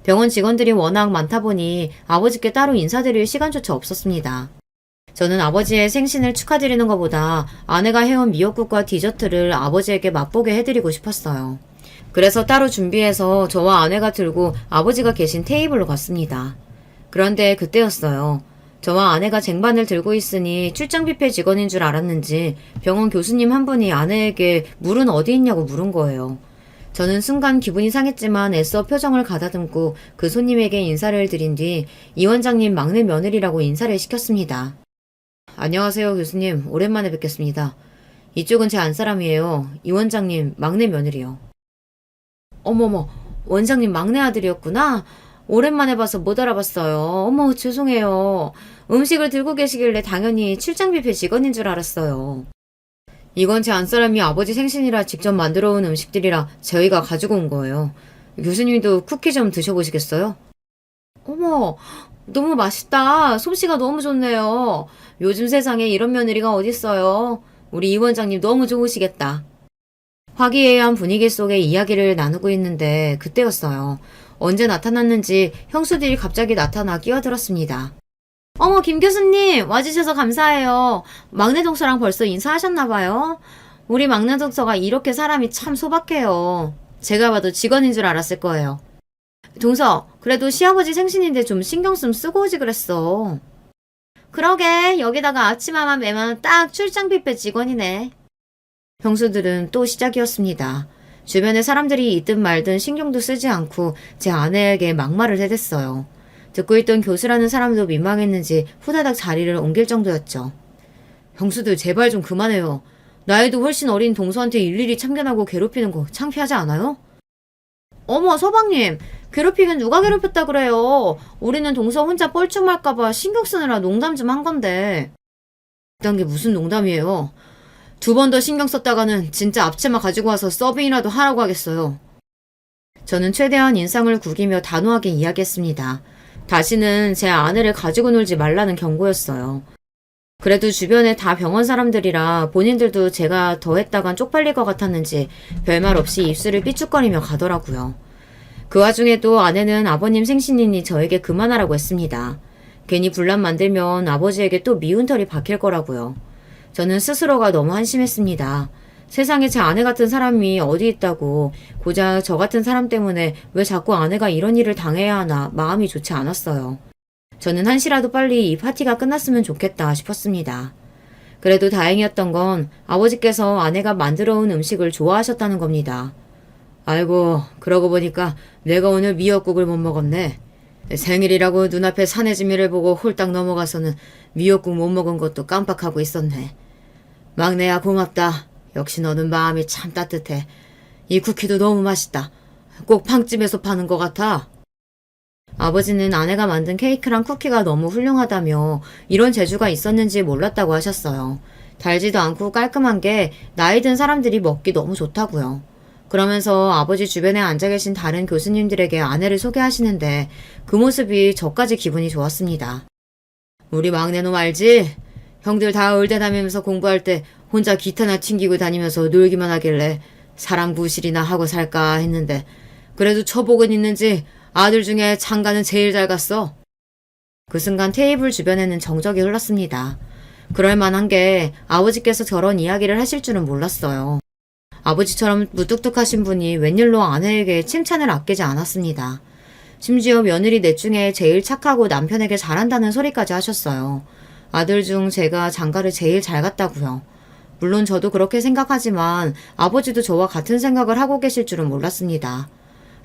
병원 직원들이 워낙 많다 보니 아버지께 따로 인사드릴 시간조차 없었습니다. 저는 아버지의 생신을 축하드리는 것보다 아내가 해온 미역국과 디저트를 아버지에게 맛보게 해드리고 싶었어요. 그래서 따로 준비해서 저와 아내가 들고 아버지가 계신 테이블로 갔습니다. 그런데 그때였어요. 저와 아내가 쟁반을 들고 있으니 출장 뷔페 직원인 줄 알았는지 병원 교수님 한 분이 아내에게 물은 어디 있냐고 물은 거예요. 저는 순간 기분이 상했지만 애써 표정을 가다듬고 그 손님에게 인사를 드린 뒤 이 원장님 막내 며느리라고 인사를 시켰습니다. 안녕하세요 교수님, 오랜만에 뵙겠습니다. 이쪽은 제 안사람이에요. 이 원장님 막내 며느리요. 어머머, 원장님 막내 아들이었구나. 오랜만에 봐서 못 알아봤어요. 어머, 죄송해요. 음식을 들고 계시길래 당연히 출장 뷔페 직원인 줄 알았어요. 이건 제 안사람이 아버지 생신이라 직접 만들어 온 음식들이라 저희가 가지고 온 거예요. 교수님도 쿠키 좀 드셔보시겠어요? 어머, 너무 맛있다. 솜씨가 너무 좋네요. 요즘 세상에 이런 며느리가 어딨어요. 우리 이 원장님 너무 좋으시겠다. 화기애애한 분위기 속에 이야기를 나누고 있는데 그때였어요. 언제 나타났는지 형수들이 갑자기 나타나 끼어들었습니다. 어머, 김 교수님 와주셔서 감사해요. 막내 동서랑 벌써 인사하셨나봐요. 우리 막내 동서가 이렇게 사람이 참 소박해요. 제가 봐도 직원인 줄 알았을 거예요. 동서, 그래도 시아버지 생신인데 좀 신경 좀 쓰고 오지 그랬어. 그러게, 여기다가 아침마만 매면 딱 출장 뷔페 직원이네. 형수들은 또 시작이었습니다. 주변에 사람들이 있든 말든 신경도 쓰지 않고 제 아내에게 막말을 해댔어요. 듣고 있던 교수라는 사람도 민망했는지 후다닥 자리를 옮길 정도였죠. 형수들 제발 좀 그만해요. 나이도 훨씬 어린 동서한테 일일이 참견하고 괴롭히는 거 창피하지 않아요? 어머, 서방님, 괴롭히긴 누가 괴롭혔다 그래요. 우리는 동서 혼자 뻘쭘할까봐 신경 쓰느라 농담 좀 한 건데. 그딴 게 무슨 농담이에요. 2번 더 신경 썼다가는 진짜 앞치마 가지고 와서 서빙이라도 하라고 하겠어요. 저는 최대한 인상을 구기며 단호하게 이야기했습니다. 다시는 제 아내를 가지고 놀지 말라는 경고였어요. 그래도 주변에 다 병원 사람들이라 본인들도 제가 더 했다간 쪽팔릴 것 같았는지 별말 없이 입술을 삐죽거리며 가더라고요. 그 와중에도 아내는 아버님 생신이니 저에게 그만하라고 했습니다. 괜히 분란 만들면 아버지에게 또 미운 털이 박힐 거라고요. 저는 스스로가 너무 한심했습니다. 세상에 제 아내 같은 사람이 어디 있다고 고작 저 같은 사람 때문에 왜 자꾸 아내가 이런 일을 당해야 하나 마음이 좋지 않았어요. 저는 한시라도 빨리 이 파티가 끝났으면 좋겠다 싶었습니다. 그래도 다행이었던 건 아버지께서 아내가 만들어 온 음식을 좋아하셨다는 겁니다. 아이고, 그러고 보니까 내가 오늘 미역국을 못 먹었네. 생일이라고 눈앞에 사내지미를 보고 홀딱 넘어가서는 미역국 못 먹은 것도 깜빡하고 있었네. 막내야 고맙다. 역시 너는 마음이 참 따뜻해. 이 쿠키도 너무 맛있다. 꼭 빵집에서 파는 것 같아. 아버지는 아내가 만든 케이크랑 쿠키가 너무 훌륭하다며 이런 재주가 있었는지 몰랐다고 하셨어요. 달지도 않고 깔끔한 게 나이 든 사람들이 먹기 너무 좋다고요. 그러면서 아버지 주변에 앉아 계신 다른 교수님들에게 아내를 소개하시는데 그 모습이 저까지 기분이 좋았습니다. 우리 막내놈 알지? 형들 다 의대 다니면서 공부할 때 혼자 기타나 튕기고 다니면서 놀기만 하길래 사람 구실이나 하고 살까 했는데 그래도 처복은 있는지 아들 중에 장가는 제일 잘 갔어. 그 순간 테이블 주변에는 정적이 흘렀습니다. 그럴 만한 게 아버지께서 저런 이야기를 하실 줄은 몰랐어요. 아버지처럼 무뚝뚝하신 분이 웬일로 아내에게 칭찬을 아끼지 않았습니다. 심지어 며느리 넷 중에 제일 착하고 남편에게 잘한다는 소리까지 하셨어요. 아들 중 제가 장가를 제일 잘 갔다고요. 물론 저도 그렇게 생각하지만 아버지도 저와 같은 생각을 하고 계실 줄은 몰랐습니다.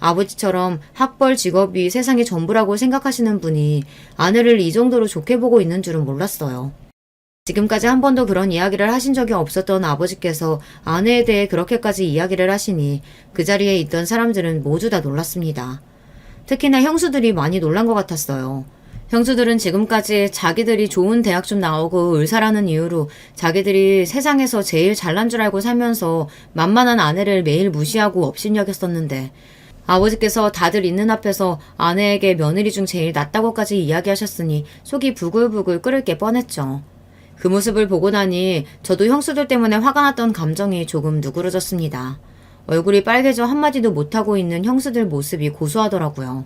아버지처럼 학벌 직업이 세상의 전부라고 생각하시는 분이 아내를 이 정도로 좋게 보고 있는 줄은 몰랐어요. 지금까지 한 번도 그런 이야기를 하신 적이 없었던 아버지께서 아내에 대해 그렇게까지 이야기를 하시니 그 자리에 있던 사람들은 모두 다 놀랐습니다. 특히나 형수들이 많이 놀란 것 같았어요. 형수들은 지금까지 자기들이 좋은 대학 좀 나오고 의사라는 이유로 자기들이 세상에서 제일 잘난 줄 알고 살면서 만만한 아내를 매일 무시하고 업신여겼었는데 아버지께서 다들 있는 앞에서 아내에게 며느리 중 제일 낫다고까지 이야기하셨으니 속이 부글부글 끓을 게 뻔했죠. 그 모습을 보고 나니 저도 형수들 때문에 화가 났던 감정이 조금 누그러졌습니다. 얼굴이 빨개져 한마디도 못하고 있는 형수들 모습이 고소하더라고요.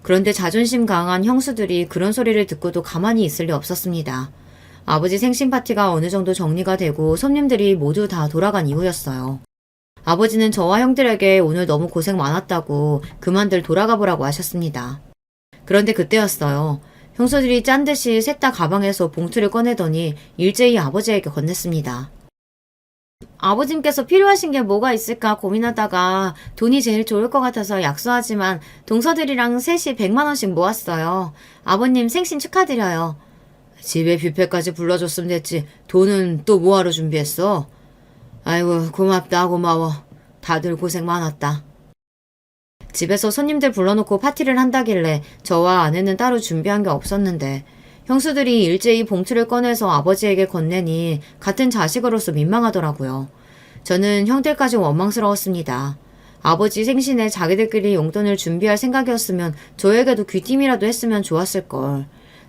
그런데 자존심 강한 형수들이 그런 소리를 듣고도 가만히 있을 리 없었습니다. 아버지 생신 파티가 어느 정도 정리가 되고 손님들이 모두 다 돌아간 이후였어요. 아버지는 저와 형들에게 오늘 너무 고생 많았다고 그만들 돌아가 보라고 하셨습니다. 그런데 그때였어요. 형수들이 짠 듯이 셋 다 가방에서 봉투를 꺼내더니 일제히 아버지에게 건넸습니다. 아버님께서 필요하신 게 뭐가 있을까 고민하다가 돈이 제일 좋을 것 같아서 약소하지만 동서들이랑 셋이 100만 원씩 모았어요. 아버님 생신 축하드려요. 집에 뷔페까지 불러줬으면 됐지. 돈은 또 뭐하러 준비했어? 아이고 고맙다 고마워. 다들 고생 많았다. 집에서 손님들 불러놓고 파티를 한다길래 저와 아내는 따로 준비한 게 없었는데 형수들이 일제히 봉투를 꺼내서 아버지에게 건네니 같은 자식으로서 민망하더라고요. 저는 형들까지 원망스러웠습니다. 아버지 생신에 자기들끼리 용돈을 준비할 생각이었으면 저에게도 귀띔이라도 했으면 좋았을걸.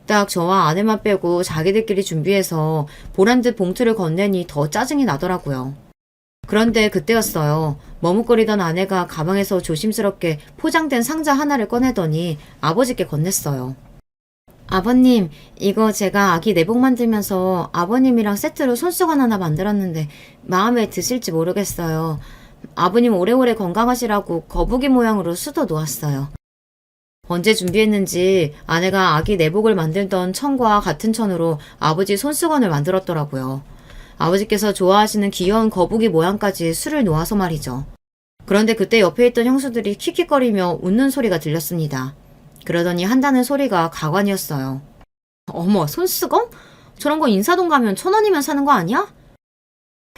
딱 저와 아내만 빼고 자기들끼리 준비해서 보란듯 봉투를 건네니 더 짜증이 나더라고요. 그런데 그때였어요. 머뭇거리던 아내가 가방에서 조심스럽게 포장된 상자 하나를 꺼내더니 아버지께 건넸어요. 아버님, 이거 제가 아기 내복 만들면서 아버님이랑 세트로 손수건 하나 만들었는데 마음에 드실지 모르겠어요. 아버님 오래오래 건강하시라고 거북이 모양으로 수도 놓았어요. 언제 준비했는지 아내가 아기 내복을 만들던 천과 같은 천으로 아버지 손수건을 만들었더라고요. 아버지께서 좋아하시는 귀여운 거북이 모양까지 수를 놓아서 말이죠. 그런데 그때 옆에 있던 형수들이 킥킥거리며 웃는 소리가 들렸습니다. 그러더니 한다는 소리가 가관이었어요. 어머, 손수건? 저런 거 인사동 가면 1,000원이면 사는 거 아니야?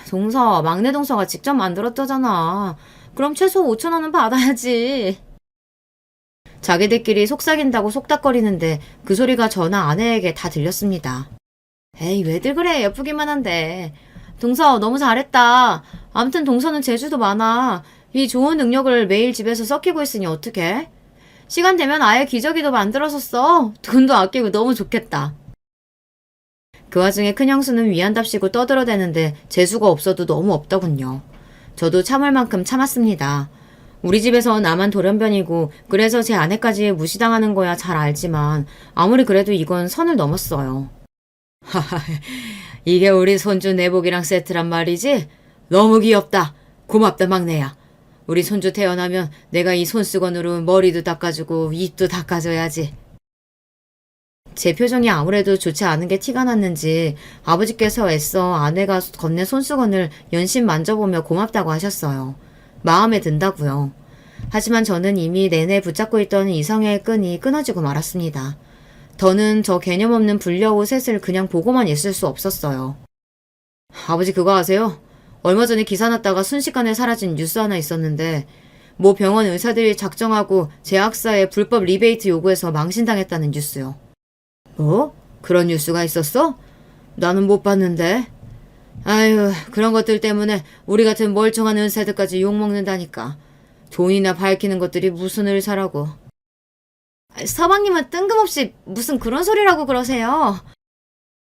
동서, 막내 동서가 직접 만들었다잖아. 그럼 최소 5,000원은 받아야지. 자기들끼리 속삭인다고 속닥거리는데 그 소리가 저나 아내에게 다 들렸습니다. 에이, 왜들 그래? 예쁘기만 한데. 동서, 너무 잘했다. 암튼 동서는 재주도 많아. 이 좋은 능력을 매일 집에서 썩히고 있으니 어떡해? 시간 되면 아예 기저귀도 만들어서 써. 돈도 아끼고 너무 좋겠다. 그 와중에 큰형수는 위안답시고 떠들어대는데 재수가 없어도 너무 없더군요. 저도 참을 만큼 참았습니다. 우리 집에서 나만 돌연변이고 그래서 제 아내까지 무시당하는 거야 잘 알지만 아무리 그래도 이건 선을 넘었어요. 하하, 이게 우리 손주 내복이랑 세트란 말이지? 너무 귀엽다. 고맙다 막내야. 우리 손주 태어나면 내가 이 손수건으로 머리도 닦아주고 입도 닦아줘야지. 제 표정이 아무래도 좋지 않은 게 티가 났는지 아버지께서 애써 아내가 건넨 손수건을 연신 만져보며 고맙다고 하셨어요. 마음에 든다고요. 하지만 저는 이미 내내 붙잡고 있던 이성의 끈이 끊어지고 말았습니다. 더는 저 개념 없는 불려오 셋을 그냥 보고만 있을 수 없었어요. 아버지 그거 아세요? 얼마 전에 기사 났다가 순식간에 사라진 뉴스 하나 있었는데 모 병원 의사들이 작정하고 제약사에 불법 리베이트 요구해서 망신당했다는 뉴스요. 뭐? 그런 뉴스가 있었어? 나는 못 봤는데. 아유, 그런 것들 때문에 우리 같은 멀쩡한 의사들까지 욕먹는다니까. 돈이나 밝히는 것들이 무슨 의사라고. 서방님은 뜬금없이 무슨 그런 소리라고 그러세요.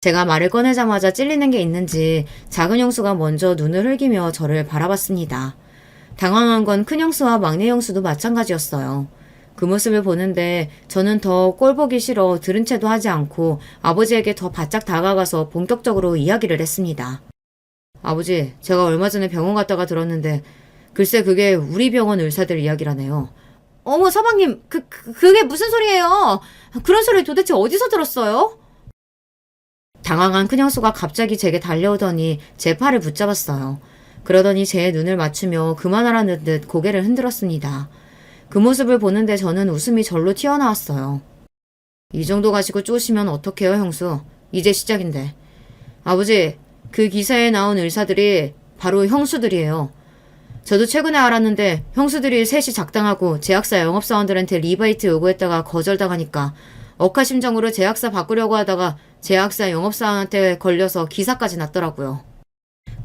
제가 말을 꺼내자마자 찔리는 게 있는지 작은 형수가 먼저 눈을 흘기며 저를 바라봤습니다. 당황한 건 큰 형수와 막내 형수도 마찬가지였어요. 그 모습을 보는데 저는 더 꼴보기 싫어 들은 채도 하지 않고 아버지에게 더 바짝 다가가서 본격적으로 이야기를 했습니다. 아버지, 제가 얼마 전에 병원 갔다가 들었는데 글쎄 그게 우리 병원 의사들 이야기라네요. 어머 서방님, 그게 무슨 소리예요? 그런 소리 도대체 어디서 들었어요? 당황한 큰형수가 갑자기 제게 달려오더니 제 팔을 붙잡았어요. 그러더니 제 눈을 맞추며 그만하라는 듯 고개를 흔들었습니다. 그 모습을 보는데 저는 웃음이 절로 튀어나왔어요. 이 정도 가지고 쪼시면 어떡해요, 형수? 이제 시작인데. 아버지, 그 기사에 나온 의사들이 바로 형수들이에요. 저도 최근에 알았는데 형수들이 셋이 작당하고 제약사 영업사원들한테 리베이트 요구했다가 거절당하니까 억하심정으로 제약사 바꾸려고 하다가 제약사 영업사원한테 걸려서 기사까지 났더라고요.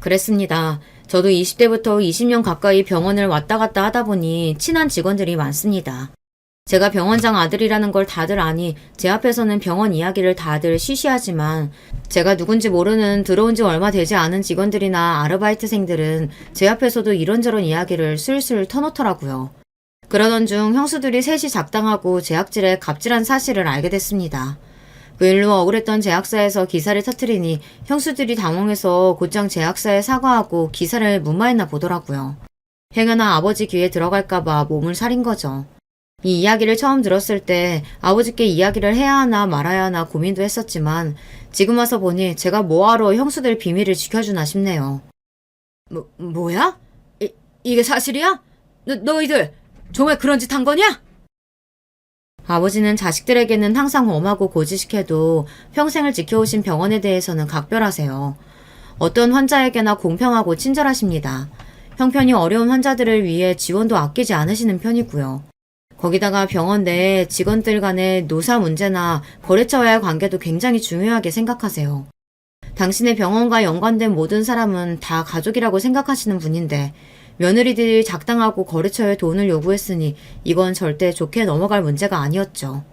그랬습니다. 저도 20대부터 20년 가까이 병원을 왔다 갔다 하다 보니 친한 직원들이 많습니다. 제가 병원장 아들이라는 걸 다들 아니 제 앞에서는 병원 이야기를 다들 쉬쉬하지만 제가 누군지 모르는 들어온 지 얼마 되지 않은 직원들이나 아르바이트생들은 제 앞에서도 이런저런 이야기를 슬슬 터놓더라고요. 그러던 중 형수들이 셋이 작당하고 제약질의 갑질한 사실을 알게 됐습니다. 그 일로 억울했던 제약사에서 기사를 터뜨리니 형수들이 당황해서 곧장 제약사에 사과하고 기사를 무마했나 보더라고요. 행여나 아버지 귀에 들어갈까봐 몸을 사린 거죠. 이 이야기를 처음 들었을 때 아버지께 이야기를 해야 하나 말아야 하나 고민도 했었지만 지금 와서 보니 제가 뭐하러 형수들 비밀을 지켜주나 싶네요. 뭐야? 이게 사실이야? 너희들 정말 그런 짓 한 거냐? 아버지는 자식들에게는 항상 엄하고 고지식해도 평생을 지켜오신 병원에 대해서는 각별하세요. 어떤 환자에게나 공평하고 친절하십니다. 형편이 어려운 환자들을 위해 지원도 아끼지 않으시는 편이고요. 거기다가 병원 내에 직원들 간의 노사 문제나 거래처와의 관계도 굉장히 중요하게 생각하세요. 당신의 병원과 연관된 모든 사람은 다 가족이라고 생각하시는 분인데 며느리들이 작당하고 거래처에 돈을 요구했으니 이건 절대 좋게 넘어갈 문제가 아니었죠.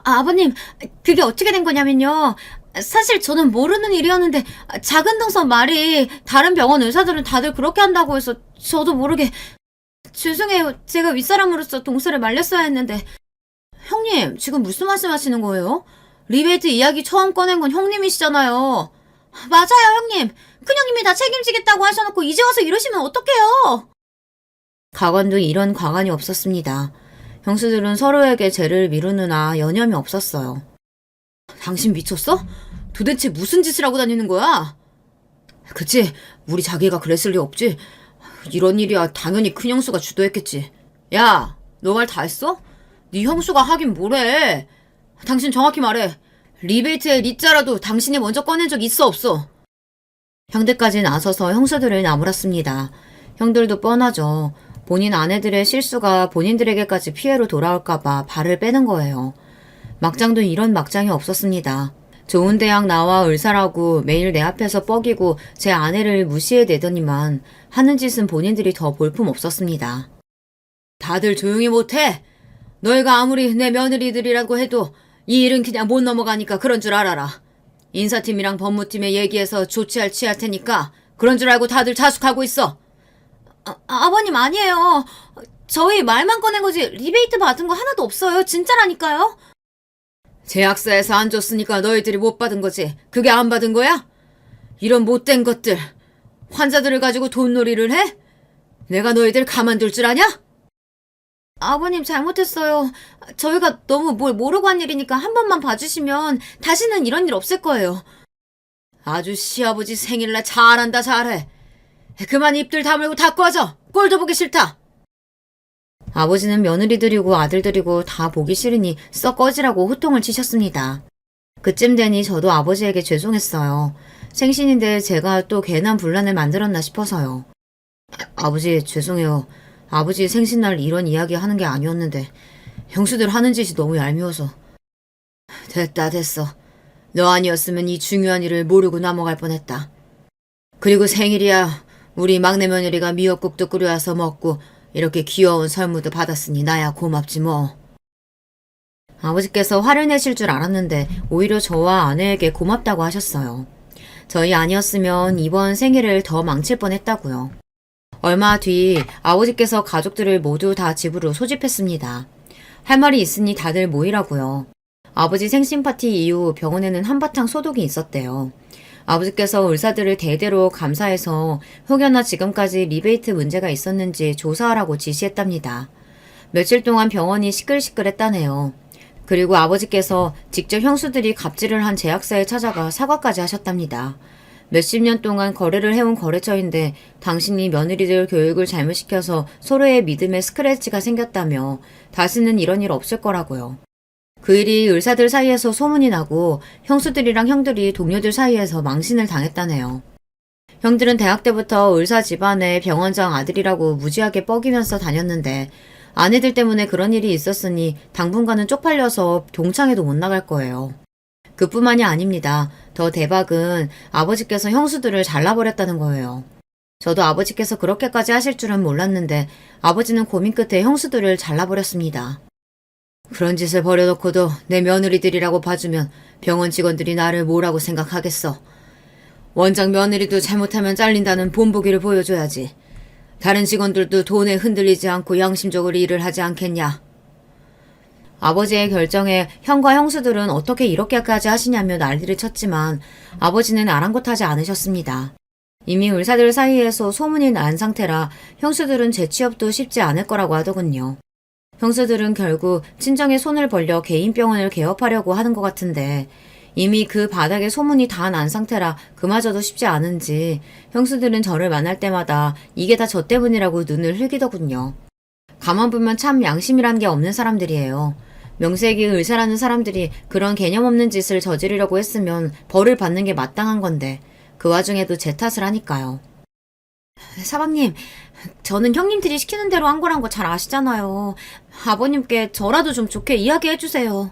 아버님, 그게 어떻게 된 거냐면요. 사실 저는 모르는 일이었는데 작은 동선 말이 다른 병원 의사들은 다들 그렇게 한다고 해서 저도 모르게 죄송해요. 제가 윗사람으로서 동서를 말렸어야 했는데. 형님, 지금 무슨 말씀하시는 거예요? 리베이트 이야기 처음 꺼낸 건 형님이시잖아요. 맞아요, 형님. 큰형님이 다 책임지겠다고 하셔놓고 이제 와서 이러시면 어떡해요? 가관도 이런 과관이 없었습니다. 형수들은 서로에게 죄를 미루느나 여념이 없었어요. 당신 미쳤어? 도대체 무슨 짓을 하고 다니는 거야? 그치, 우리 자기가 그랬을 리 없지. 이런 일이야 당연히 큰 형수가 주도했겠지. 야, 너 말 다 했어? 네 형수가 하긴 뭐래. 당신 정확히 말해. 리베이트의 리자라도 당신이 먼저 꺼낸 적 있어 없어? 형들까지 나서서 형수들을 나무랐습니다. 형들도 뻔하죠. 본인 아내들의 실수가 본인들에게까지 피해로 돌아올까봐 발을 빼는 거예요. 막장도 이런 막장이 없었습니다. 좋은 대학 나와 의사라고 매일 내 앞에서 뻐기고 제 아내를 무시해대더니만 하는 짓은 본인들이 더 볼품 없었습니다. 다들 조용히 못해. 너희가 아무리 내 며느리들이라고 해도 이 일은 그냥 못 넘어가니까 그런 줄 알아라. 인사팀이랑 법무팀에 얘기해서 조치할 취할 테니까 그런 줄 알고 다들 자숙하고 있어. 아버님 아니에요. 저희 말만 꺼낸 거지 리베이트 받은 거 하나도 없어요. 진짜라니까요. 제약사에서 안 줬으니까 너희들이 못 받은 거지. 그게 안 받은 거야? 이런 못된 것들. 환자들을 가지고 돈놀이를 해? 내가 너희들 가만둘 줄 아냐? 아버님 잘못했어요. 저희가 너무 뭘 모르고 한 일이니까 한 번만 봐주시면 다시는 이런 일 없을 거예요. 아주 시아버지 생일날 잘한다 잘해. 그만 입들 다물고 다 꺼져. 꼴도 보기 싫다. 아버지는 며느리들이고 아들들이고 다 보기 싫으니 썩 꺼지라고 호통을 치셨습니다. 그쯤 되니 저도 아버지에게 죄송했어요. 생신인데 제가 또 괜한 분란을 만들었나 싶어서요. 아버지 죄송해요. 아버지 생신날 이런 이야기 하는 게 아니었는데 형수들 하는 짓이 너무 얄미워서. 됐어. 너 아니었으면 이 중요한 일을 모르고 넘어갈 뻔했다. 그리고 생일이야. 우리 막내 며느리가 미역국도 끓여와서 먹고 이렇게 귀여운 선물도 받았으니 나야 고맙지 뭐. 아버지께서 화를 내실 줄 알았는데 오히려 저와 아내에게 고맙다고 하셨어요. 저희 아니었으면 이번 생일을 더 망칠 뻔했다고요. 얼마 뒤 아버지께서 가족들을 모두 다 집으로 소집했습니다. 할 말이 있으니 다들 모이라고요. 아버지 생신 파티 이후 병원에는 한바탕 소독이 있었대요. 아버지께서 의사들을 대대로 감사해서 혹여나 지금까지 리베이트 문제가 있었는지 조사하라고 지시했답니다. 며칠 동안 병원이 시끌시끌했다네요. 그리고 아버지께서 직접 형수들이 갑질을 한 제약사에 찾아가 사과까지 하셨답니다. 몇십 년 동안 거래를 해온 거래처인데 당신이 며느리들 교육을 잘못시켜서 서로의 믿음에 스크래치가 생겼다며 다시는 이런 일 없을 거라고요. 그 일이 의사들 사이에서 소문이 나고 형수들이랑 형들이 동료들 사이에서 망신을 당했다네요. 형들은 대학 때부터 의사 집안의 병원장 아들이라고 무지하게 뻐기면서 다녔는데 아내들 때문에 그런 일이 있었으니 당분간은 쪽팔려서 동창회도 못 나갈 거예요. 그뿐만이 아닙니다. 더 대박은 아버지께서 형수들을 잘라버렸다는 거예요. 저도 아버지께서 그렇게까지 하실 줄은 몰랐는데 아버지는 고민 끝에 형수들을 잘라버렸습니다. 그런 짓을 벌여놓고도 내 며느리들이라고 봐주면 병원 직원들이 나를 뭐라고 생각하겠어. 원장 며느리도 잘못하면 잘린다는 본보기를 보여줘야지. 다른 직원들도 돈에 흔들리지 않고 양심적으로 일을 하지 않겠냐. 아버지의 결정에 형과 형수들은 어떻게 이렇게까지 하시냐며 난리를 쳤지만 아버지는 아랑곳하지 않으셨습니다. 이미 의사들 사이에서 소문이 난 상태라 형수들은 재취업도 쉽지 않을 거라고 하더군요. 형수들은 결국 친정에 손을 벌려 개인 병원을 개업하려고 하는 것 같은데 이미 그 바닥에 소문이 다 난 상태라 그마저도 쉽지 않은지 형수들은 저를 만날 때마다 이게 다 저 때문이라고 눈을 흘기더군요. 가만 보면 참 양심이란 게 없는 사람들이에요. 명색이 의사라는 사람들이 그런 개념 없는 짓을 저지르려고 했으면 벌을 받는 게 마땅한 건데 그 와중에도 제 탓을 하니까요. 사방님, 저는 형님들이 시키는 대로 한 거란 거 잘 아시잖아요. 아버님께 저라도 좀 좋게 이야기해 주세요.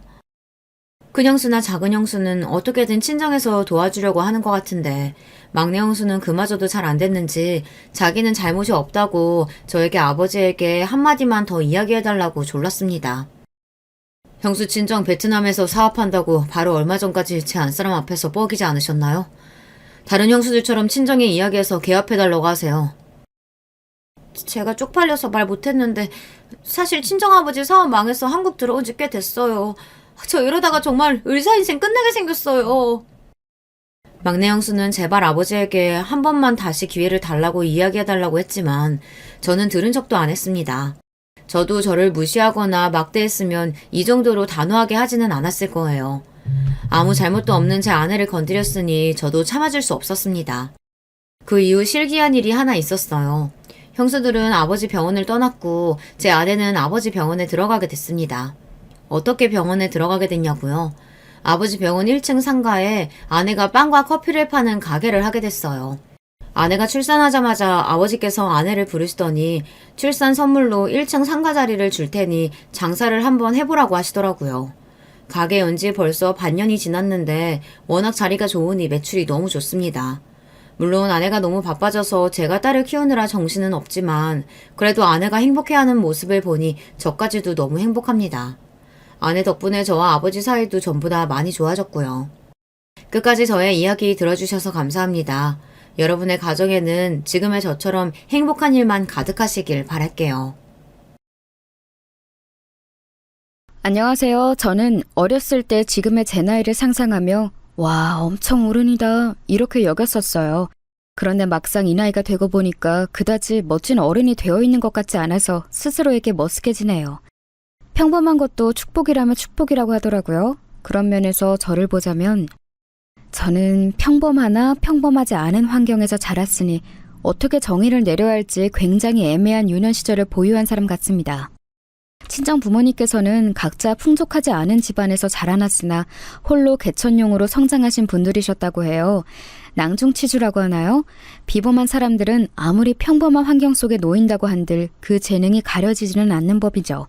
큰 형수나 작은 형수는 어떻게든 친정에서 도와주려고 하는 것 같은데 막내 형수는 그마저도 잘 안 됐는지 자기는 잘못이 없다고 저에게 아버지에게 한마디만 더 이야기해달라고 졸랐습니다. 형수 친정 베트남에서 사업한다고 바로 얼마 전까지 제 안사람 앞에서 뻐기지 않으셨나요? 다른 형수들처럼 친정에 이야기해서 개업해달라고 하세요. 제가 쪽팔려서 말 못했는데 사실 친정아버지 사업 망해서 한국 들어온 지 꽤 됐어요. 저 이러다가 정말 의사 인생 끝나게 생겼어요. 막내 형수는 제발 아버지에게 한 번만 다시 기회를 달라고 이야기해달라고 했지만 저는 들은 적도 안 했습니다. 저도 저를 무시하거나 막대했으면 이 정도로 단호하게 하지는 않았을 거예요. 아무 잘못도 없는 제 아내를 건드렸으니 저도 참아줄 수 없었습니다. 그 이후 실기한 일이 하나 있었어요. 형수들은 아버지 병원을 떠났고 제 아내는 아버지 병원에 들어가게 됐습니다. 어떻게 병원에 들어가게 됐냐고요? 아버지 병원 1층 상가에 아내가 빵과 커피를 파는 가게를 하게 됐어요. 아내가 출산하자마자 아버지께서 아내를 부르시더니 출산 선물로 1층 상가 자리를 줄 테니 장사를 한번 해보라고 하시더라고요. 가게 연지 벌써 반년이 지났는데 워낙 자리가 좋으니 매출이 너무 좋습니다. 물론 아내가 너무 바빠져서 제가 딸을 키우느라 정신은 없지만 그래도 아내가 행복해하는 모습을 보니 저까지도 너무 행복합니다. 아내 덕분에 저와 아버지 사이도 전부 다 많이 좋아졌고요. 끝까지 저의 이야기 들어주셔서 감사합니다. 여러분의 가정에는 지금의 저처럼 행복한 일만 가득하시길 바랄게요. 안녕하세요. 저는 어렸을 때 지금의 제 나이를 상상하며 와, 엄청 어른이다 이렇게 여겼었어요. 그런데 막상 이 나이가 되고 보니까 그다지 멋진 어른이 되어 있는 것 같지 않아서 스스로에게 머쓱해지네요. 평범한 것도 축복이라면 축복이라고 하더라고요. 그런 면에서 저를 보자면 저는 평범하나 평범하지 않은 환경에서 자랐으니 어떻게 정의를 내려야 할지 굉장히 애매한 유년 시절을 보유한 사람 같습니다. 친정 부모님께서는 각자 풍족하지 않은 집안에서 자라났으나 홀로 개천용으로 성장하신 분들이셨다고 해요. 낭중치주라고 하나요? 비범한 사람들은 아무리 평범한 환경 속에 놓인다고 한들 그 재능이 가려지지는 않는 법이죠.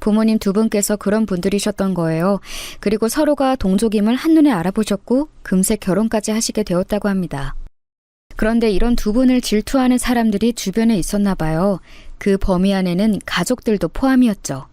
부모님 두 분께서 그런 분들이셨던 거예요. 그리고 서로가 동족임을 한눈에 알아보셨고 금세 결혼까지 하시게 되었다고 합니다. 그런데 이런 두 분을 질투하는 사람들이 주변에 있었나 봐요. 그 범위 안에는 가족들도 포함이었죠.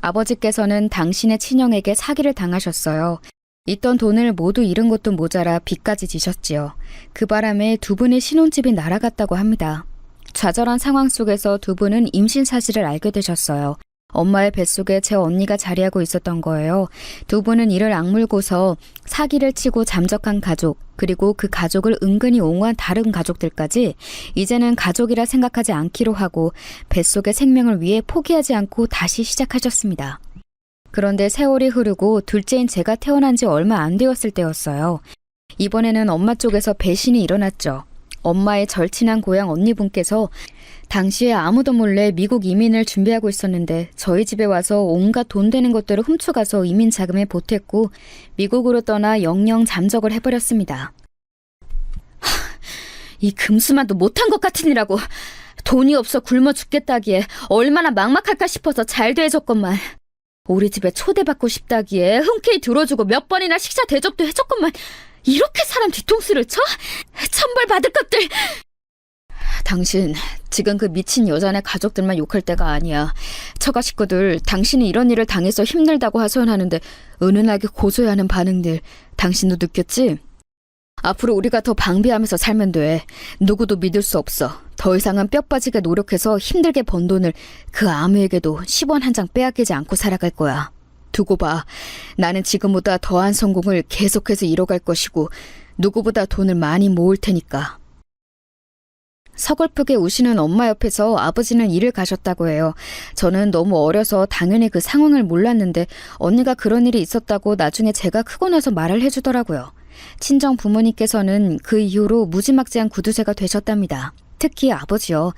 아버지께서는 당신의 친형에게 사기를 당하셨어요. 있던 돈을 모두 잃은 것도 모자라 빚까지 지셨지요. 그 바람에 두 분의 신혼집이 날아갔다고 합니다. 좌절한 상황 속에서 두 분은 임신 사실을 알게 되셨어요. 엄마의 뱃속에 제 언니가 자리하고 있었던 거예요. 두 분은 이를 악물고서 사기를 치고 잠적한 가족, 그리고 그 가족을 은근히 옹호한 다른 가족들까지 이제는 가족이라 생각하지 않기로 하고 뱃속의 생명을 위해 포기하지 않고 다시 시작하셨습니다. 그런데 세월이 흐르고 둘째인 제가 태어난 지 얼마 안 되었을 때였어요. 이번에는 엄마 쪽에서 배신이 일어났죠. 엄마의 절친한 고향 언니분께서 당시에 아무도 몰래 미국 이민을 준비하고 있었는데 저희 집에 와서 온갖 돈 되는 것들을 훔쳐가서 이민 자금에 보탰고 미국으로 떠나 영영 잠적을 해버렸습니다. 이 금수만도 못한 것 같으니라고. 돈이 없어 굶어 죽겠다기에 얼마나 막막할까 싶어서 잘 대해줬건만. 우리 집에 초대받고 싶다기에 흔쾌히 들어주고 몇 번이나 식사 대접도 해줬건만. 이렇게 사람 뒤통수를 쳐? 천벌 받을 것들! 당신 지금 그 미친 여자네 가족들만 욕할 때가 아니야. 처가 식구들 당신이 이런 일을 당해서 힘들다고 하소연하는데 은은하게 고소해하는 반응들 당신도 느꼈지? 앞으로 우리가 더 방비하면서 살면 돼. 누구도 믿을 수 없어. 더 이상은 뼈 빠지게 노력해서 힘들게 번 돈을 그 아무에게도 10원 한 장 빼앗기지 않고 살아갈 거야. 두고 봐. 나는 지금보다 더한 성공을 계속해서 이뤄갈 것이고 누구보다 돈을 많이 모을 테니까. 서글프게 우시는 엄마 옆에서 아버지는 일을 가셨다고 해요. 저는 너무 어려서 당연히 그 상황을 몰랐는데 언니가 그런 일이 있었다고 나중에 제가 크고 나서 말을 해주더라고요. 친정 부모님께서는 그 이후로 무지막지한 구두쇠가 되셨답니다. 특히 아버지요.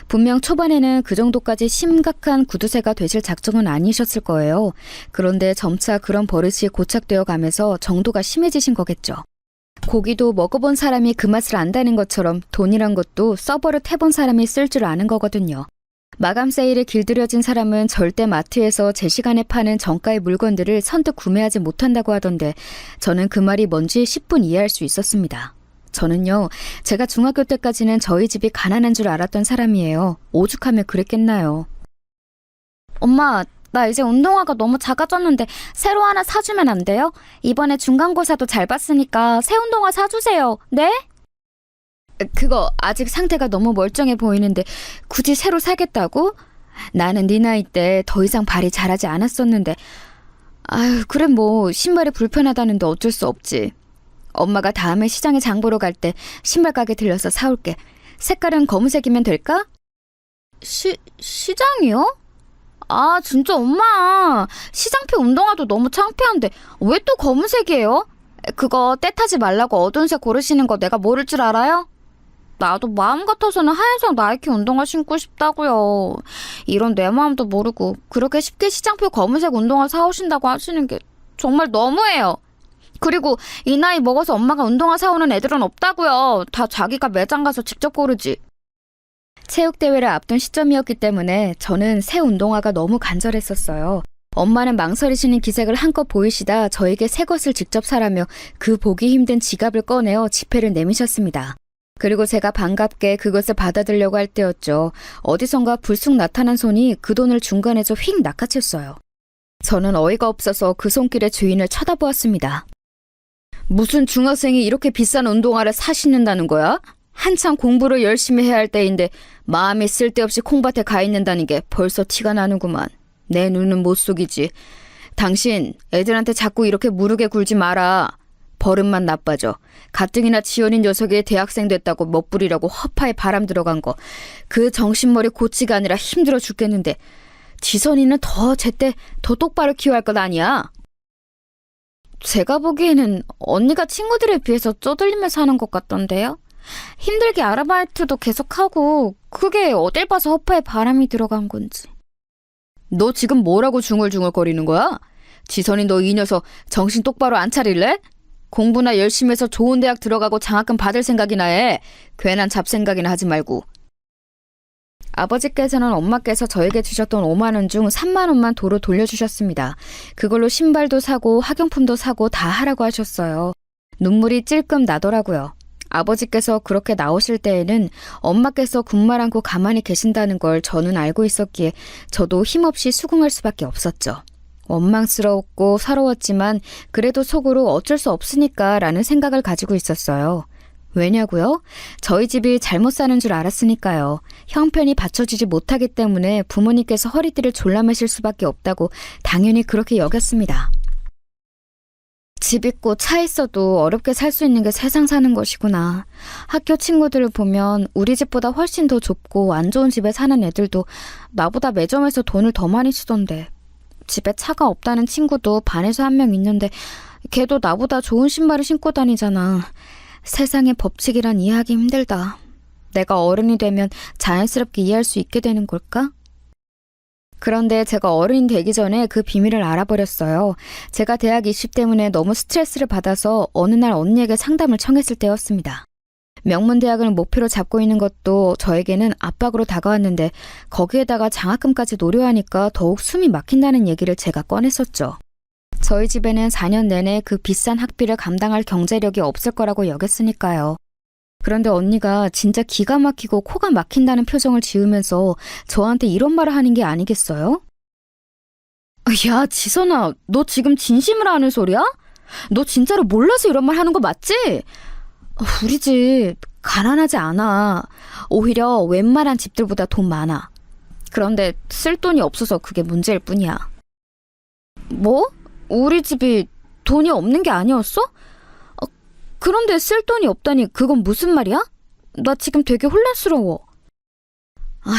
분명 초반에는 그 정도까지 심각한 구두쇠가 되실 작정은 아니셨을 거예요. 그런데 점차 그런 버릇이 고착되어 가면서 정도가 심해지신 거겠죠. 고기도 먹어본 사람이 그 맛을 안다는 것처럼 돈이란 것도 써버릇 해본 사람이 쓸 줄 아는 거거든요. 마감 세일에 길들여진 사람은 절대 마트에서 제 시간에 파는 정가의 물건들을 선뜻 구매하지 못한다고 하던데 저는 그 말이 뭔지 10분 이해할 수 있었습니다. 저는요, 제가 중학교 때까지는 저희 집이 가난한 줄 알았던 사람이에요. 오죽하면 그랬겠나요. 엄마, 나 이제 운동화가 너무 작아졌는데 새로 하나 사주면 안 돼요? 이번에 중간고사도 잘 봤으니까 새 운동화 사주세요. 네? 그거 아직 상태가 너무 멀쩡해 보이는데 굳이 새로 사겠다고? 나는 네 나이 때 더 이상 발이 자라지 않았었는데 아유 그래 뭐 신발이 불편하다는데 어쩔 수 없지. 엄마가 다음에 시장에 장 보러 갈 때 신발 가게 들려서 사올게. 색깔은 검은색이면 될까? 시장이요? 아 진짜 엄마 시장표 운동화도 너무 창피한데 왜 또 검은색이에요? 그거 때 타지 말라고 어두운 색 고르시는 거 내가 모를 줄 알아요? 나도 마음 같아서는 하얀색 나이키 운동화 신고 싶다고요. 이런 내 마음도 모르고 그렇게 쉽게 시장표 검은색 운동화 사오신다고 하시는 게 정말 너무해요. 그리고 이 나이 먹어서 엄마가 운동화 사오는 애들은 없다고요. 다 자기가 매장 가서 직접 고르지. 체육대회를 앞둔 시점이었기 때문에 저는 새 운동화가 너무 간절했었어요. 엄마는 망설이시는 기색을 한껏 보이시다 저에게 새 것을 직접 사라며 그 보기 힘든 지갑을 꺼내어 지폐를 내미셨습니다. 그리고 제가 반갑게 그것을 받아들려고 할 때였죠. 어디선가 불쑥 나타난 손이 그 돈을 중간에서 휙 낚아챘어요. 저는 어이가 없어서 그 손길의 주인을 쳐다보았습니다. 무슨 중학생이 이렇게 비싼 운동화를 사 신는다는 거야? 한참 공부를 열심히 해야 할 때인데 마음이 쓸데없이 콩밭에 가 있는다는 게 벌써 티가 나는구만. 내 눈은 못 속이지. 당신 애들한테 자꾸 이렇게 무르게 굴지 마라. 버릇만 나빠져. 가뜩이나 지연인 녀석이 대학생 됐다고 멋부리라고 허파에 바람 들어간 거. 그 정신머리 고치가 아니라 힘들어 죽겠는데 지선이는 더 제때 더 똑바로 키워야 할 것 아니야? 제가 보기에는 언니가 친구들에 비해서 쪼들리면서 하는 것 같던데요? 힘들게 아르바이트도 계속하고 그게 어딜 봐서 허파에 바람이 들어간 건지. 너 지금 뭐라고 중얼중얼거리는 거야? 지선이 너 이 녀석 정신 똑바로 안 차릴래? 공부나 열심히 해서 좋은 대학 들어가고 장학금 받을 생각이나 해. 괜한 잡생각이나 하지 말고. 아버지께서는 엄마께서 저에게 주셨던 5만 원 중 3만 원만 도로 돌려주셨습니다. 그걸로 신발도 사고 학용품도 사고 다 하라고 하셨어요. 눈물이 찔끔 나더라고요. 아버지께서 그렇게 나오실 때에는 엄마께서 군말 않고 가만히 계신다는 걸 저는 알고 있었기에 저도 힘없이 수긍할 수밖에 없었죠. 원망스러웠고 서러웠지만 그래도 속으로 어쩔 수 없으니까 라는 생각을 가지고 있었어요. 왜냐고요? 저희 집이 잘못 사는 줄 알았으니까요. 형편이 받쳐주지 못하기 때문에 부모님께서 허리띠를 졸라매실 수밖에 없다고 당연히 그렇게 여겼습니다. 집 있고 차 있어도 어렵게 살 수 있는 게 세상 사는 것이구나. 학교 친구들을 보면 우리 집보다 훨씬 더 좁고 안 좋은 집에 사는 애들도 나보다 매점에서 돈을 더 많이 쓰던데. 집에 차가 없다는 친구도 반에서 한 명 있는데 걔도 나보다 좋은 신발을 신고 다니잖아. 세상의 법칙이란 이해하기 힘들다. 내가 어른이 되면 자연스럽게 이해할 수 있게 되는 걸까? 그런데 제가 어른이 되기 전에 그 비밀을 알아버렸어요. 제가 대학 입시 때문에 너무 스트레스를 받아서 어느 날 언니에게 상담을 청했을 때였습니다. 명문대학을 목표로 잡고 있는 것도 저에게는 압박으로 다가왔는데 거기에다가 장학금까지 노려하니까 더욱 숨이 막힌다는 얘기를 제가 꺼냈었죠. 저희 집에는 4년 내내 그 비싼 학비를 감당할 경제력이 없을 거라고 여겼으니까요. 그런데 언니가 진짜 기가 막히고 코가 막힌다는 표정을 지으면서 저한테 이런 말을 하는 게 아니겠어요? 야, 지선아, 너 지금 진심으로 하는 소리야? 너 진짜로 몰라서 이런 말 하는 거 맞지? 우리 집 가난하지 않아. 오히려 웬만한 집들보다 돈 많아. 그런데 쓸 돈이 없어서 그게 문제일 뿐이야. 뭐? 우리 집이 돈이 없는 게 아니었어? 그런데 쓸 돈이 없다니 그건 무슨 말이야? 나 지금 되게 혼란스러워. 아휴,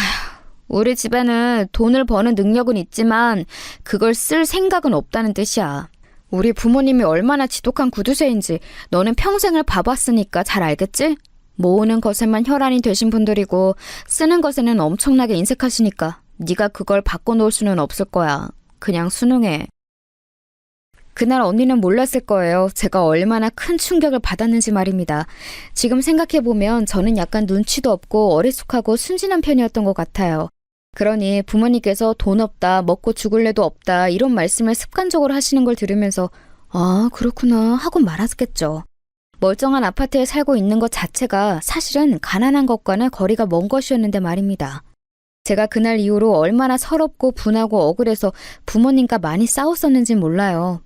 우리 집에는 돈을 버는 능력은 있지만 그걸 쓸 생각은 없다는 뜻이야. 우리 부모님이 얼마나 지독한 구두쇠인지 너는 평생을 봐봤으니까 잘 알겠지? 모으는 것에만 혈안이 되신 분들이고 쓰는 것에는 엄청나게 인색하시니까 네가 그걸 바꿔놓을 수는 없을 거야. 그냥 순응해. 그날 언니는 몰랐을 거예요. 제가 얼마나 큰 충격을 받았는지 말입니다. 지금 생각해보면 저는 약간 눈치도 없고 어리숙하고 순진한 편이었던 것 같아요. 그러니 부모님께서 돈 없다, 먹고 죽을래도 없다 이런 말씀을 습관적으로 하시는 걸 들으면서 아, 그렇구나 하고 말았겠죠. 멀쩡한 아파트에 살고 있는 것 자체가 사실은 가난한 것과는 거리가 먼 것이었는데 말입니다. 제가 그날 이후로 얼마나 서럽고 분하고 억울해서 부모님과 많이 싸웠었는지 몰라요.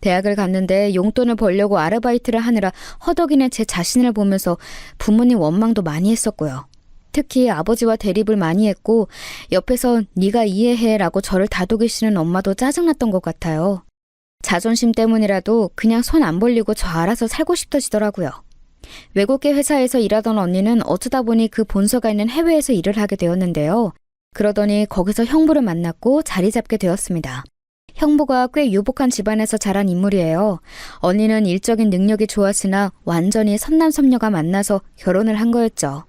대학을 갔는데 용돈을 벌려고 아르바이트를 하느라 허덕이는 제 자신을 보면서 부모님 원망도 많이 했었고요. 특히 아버지와 대립을 많이 했고 옆에서 네가 이해해라고 저를 다독이시는 엄마도 짜증났던 것 같아요. 자존심 때문이라도 그냥 손 안 벌리고 저 알아서 살고 싶어지더라고요. 외국계 회사에서 일하던 언니는 어쩌다 보니 그 본사가 있는 해외에서 일을 하게 되었는데요. 그러더니 거기서 형부를 만났고 자리 잡게 되었습니다. 형부가 꽤 유복한 집안에서 자란 인물이에요. 언니는 일적인 능력이 좋았으나 완전히 선남선녀가 만나서 결혼을 한 거였죠.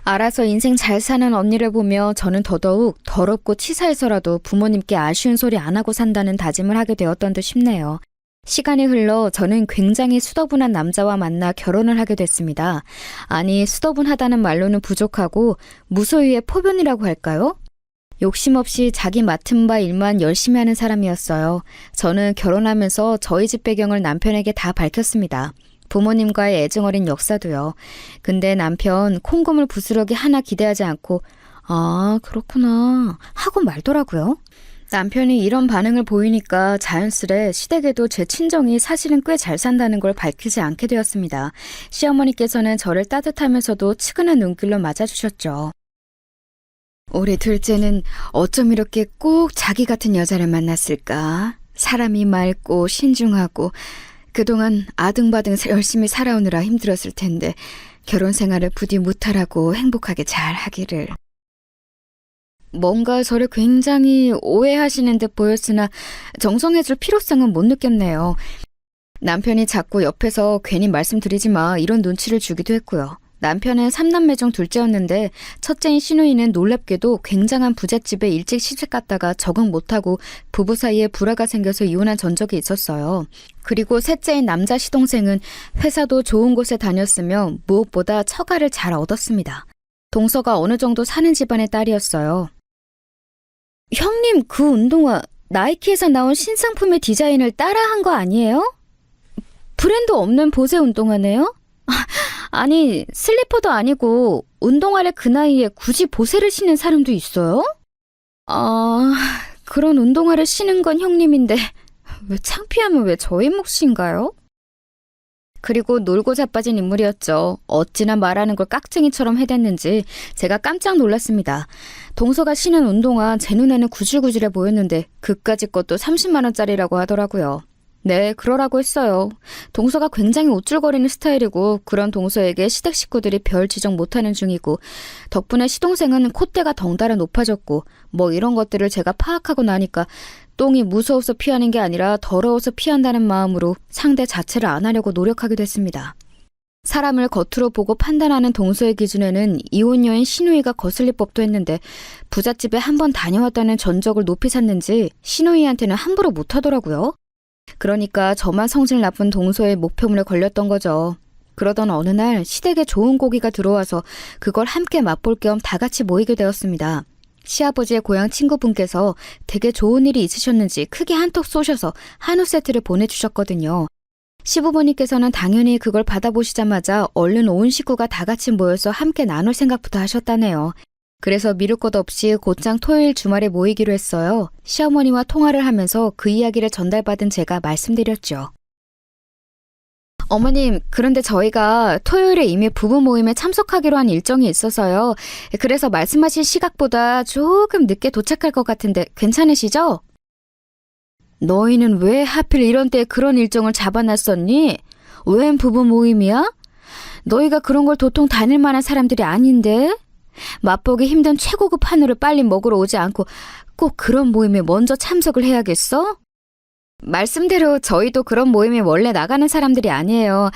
알아서 인생 잘 사는 언니를 보며 저는 더더욱 더럽고 치사해서라도 부모님께 아쉬운 소리 안 하고 산다는 다짐을 하게 되었던 듯 싶네요. 시간이 흘러 저는 굉장히 수더분한 남자와 만나 결혼을 하게 됐습니다. 아니, 수더분하다는 말로는 부족하고 무소유의 포변이라고 할까요? 욕심 없이 자기 맡은 바 일만 열심히 하는 사람이었어요. 저는 결혼하면서 저희 집 배경을 남편에게 다 밝혔습니다. 부모님과의 애증어린 역사도요. 근데 남편 콩고물 부스러기 하나 기대하지 않고 아, 그렇구나 하고 말더라고요. 남편이 이런 반응을 보이니까 자연스레 시댁에도 제 친정이 사실은 꽤 잘 산다는 걸 밝히지 않게 되었습니다. 시어머니께서는 저를 따뜻하면서도 측은한 눈길로 맞아주셨죠. 우리 둘째는 어쩜 이렇게 꼭 자기 같은 여자를 만났을까? 사람이 맑고 신중하고 그동안 아등바등 열심히 살아오느라 힘들었을 텐데 결혼 생활을 부디 무탈하고 행복하게 잘 하기를. 뭔가 저를 굉장히 오해하시는 듯 보였으나 정성해줄 필요성은 못 느꼈네요. 남편이 자꾸 옆에서 괜히 말씀드리지 마 이런 눈치를 주기도 했고요. 남편은 3남매 중 둘째였는데 첫째인 신우이는 놀랍게도 굉장한 부잣집에 일찍 시집 갔다가 적응 못하고 부부 사이에 불화가 생겨서 이혼한 전적이 있었어요. 그리고 셋째인 남자 시동생은 회사도 좋은 곳에 다녔으며 무엇보다 처가를 잘 얻었습니다. 동서가 어느 정도 사는 집안의 딸이었어요. 형님, 그 운동화 나이키에서 나온 신상품의 디자인을 따라한 거 아니에요? 브랜드 없는 보세 운동화네요? 아니, 슬리퍼도 아니고 운동화를 그 나이에 굳이 보세를 신는 사람도 있어요? 그런 운동화를 신은 건 형님인데 왜 창피하면 왜 저희 몫인가요? 그리고 놀고 자빠진 인물이었죠. 어찌나 말하는 걸 깍쟁이처럼 해댔는지 제가 깜짝 놀랐습니다. 동서가 신은 운동화 제 눈에는 구질구질해 보였는데 그까짓 것도 30만 원짜리라고 하더라고요. 네, 그러라고 했어요. 동서가 굉장히 우쭐거리는 스타일이고 그런 동서에게 시댁 식구들이 별 지적 못하는 중이고 덕분에 시동생은 콧대가 덩달아 높아졌고 뭐 이런 것들을 제가 파악하고 나니까 똥이 무서워서 피하는 게 아니라 더러워서 피한다는 마음으로 상대 자체를 안 하려고 노력하게 됐습니다. 사람을 겉으로 보고 판단하는 동서의 기준에는 이혼 여인 신우이가 거슬릴 법도 했는데 부잣집에 한번 다녀왔다는 전적을 높이 샀는지 신우이한테는 함부로 못하더라고요. 그러니까 저만 성질 나쁜 동서의 목표물에 걸렸던 거죠. 그러던 어느 날 시댁에 좋은 고기가 들어와서 그걸 함께 맛볼 겸 다 같이 모이게 되었습니다. 시아버지의 고향 친구분께서 되게 좋은 일이 있으셨는지 크게 한턱 쏘셔서 한우 세트를 보내주셨거든요. 시부모님께서는 당연히 그걸 받아보시자마자 얼른 온 식구가 다 같이 모여서 함께 나눌 생각부터 하셨다네요. 그래서 미룰 것 없이 곧장 토요일 주말에 모이기로 했어요. 시어머니와 통화를 하면서 그 이야기를 전달받은 제가 말씀드렸죠. 어머님, 그런데 저희가 토요일에 이미 부부 모임에 참석하기로 한 일정이 있어서요. 그래서 말씀하신 시각보다 조금 늦게 도착할 것 같은데 괜찮으시죠? 너희는 왜 하필 이런 때에 그런 일정을 잡아놨었니? 웬 부부 모임이야? 너희가 그런 걸 도통 다닐 만한 사람들이 아닌데? 맛보기 힘든 최고급 한우를 빨리 먹으러 오지 않고 꼭 그런 모임에 먼저 참석을 해야겠어? 말씀대로 저희도 그런 모임에 원래 나가는 사람들이 아니에요.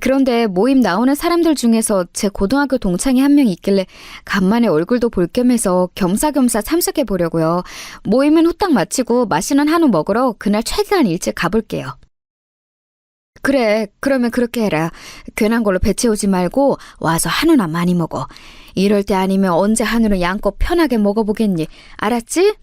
그런데 모임 나오는 사람들 중에서 제 고등학교 동창이 한 명 있길래 간만에 얼굴도 볼 겸해서 겸사겸사 참석해 보려고요. 모임은 후딱 마치고 맛있는 한우 먹으러 그날 최대한 일찍 가볼게요. 그래, 그러면 그렇게 해라. 괜한 걸로 배 채우지 말고 와서 한우나 많이 먹어. 이럴 때 아니면 언제 한우를 양껏 편하게 먹어보겠니? 알았지?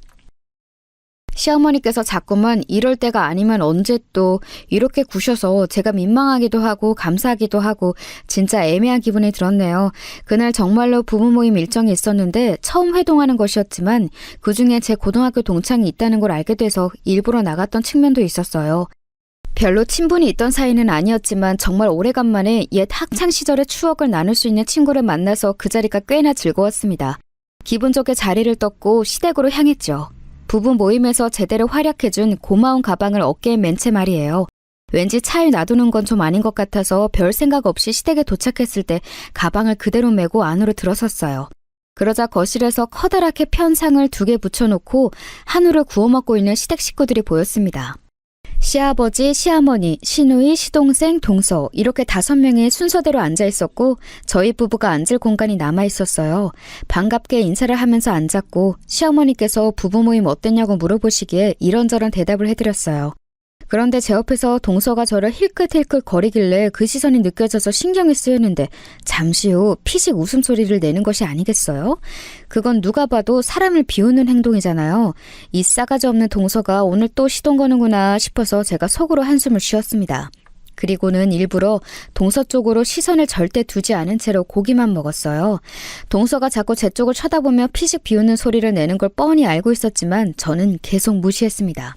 시어머니께서 자꾸만 이럴 때가 아니면 언제 또 이렇게 구셔서 제가 민망하기도 하고 감사하기도 하고 진짜 애매한 기분이 들었네요. 그날 정말로 부부 모임 일정이 있었는데 처음 회동하는 것이었지만 그중에 제 고등학교 동창이 있다는 걸 알게 돼서 일부러 나갔던 측면도 있었어요. 별로 친분이 있던 사이는 아니었지만 정말 오래간만에 옛 학창시절의 추억을 나눌 수 있는 친구를 만나서 그 자리가 꽤나 즐거웠습니다. 기분 좋게 자리를 떴고 시댁으로 향했죠. 부부 모임에서 제대로 활약해준 고마운 가방을 어깨에 맨 채 말이에요. 왠지 차에 놔두는 건 좀 아닌 것 같아서 별 생각 없이 시댁에 도착했을 때 가방을 그대로 메고 안으로 들어섰어요. 그러자 거실에서 커다랗게 편 상을 2개 붙여놓고 한우를 구워 먹고 있는 시댁 식구들이 보였습니다. 시아버지, 시어머니, 시누이, 시동생, 동서 이렇게 5명이 순서대로 앉아 있었고 저희 부부가 앉을 공간이 남아 있었어요. 반갑게 인사를 하면서 앉았고 시어머니께서 부부 모임 어땠냐고 물어보시기에 이런저런 대답을 해드렸어요. 그런데 제 옆에서 동서가 저를 힐끗힐끗 거리길래 그 시선이 느껴져서 신경이 쓰였는데 잠시 후 피식 웃음소리를 내는 것이 아니겠어요? 그건 누가 봐도 사람을 비우는 행동이잖아요. 이 싸가지 없는 동서가 오늘 또 시동 거는구나 싶어서 제가 속으로 한숨을 쉬었습니다. 그리고는 일부러 동서 쪽으로 시선을 절대 두지 않은 채로 고기만 먹었어요. 동서가 자꾸 제 쪽을 쳐다보며 피식 비우는 소리를 내는 걸 뻔히 알고 있었지만 저는 계속 무시했습니다.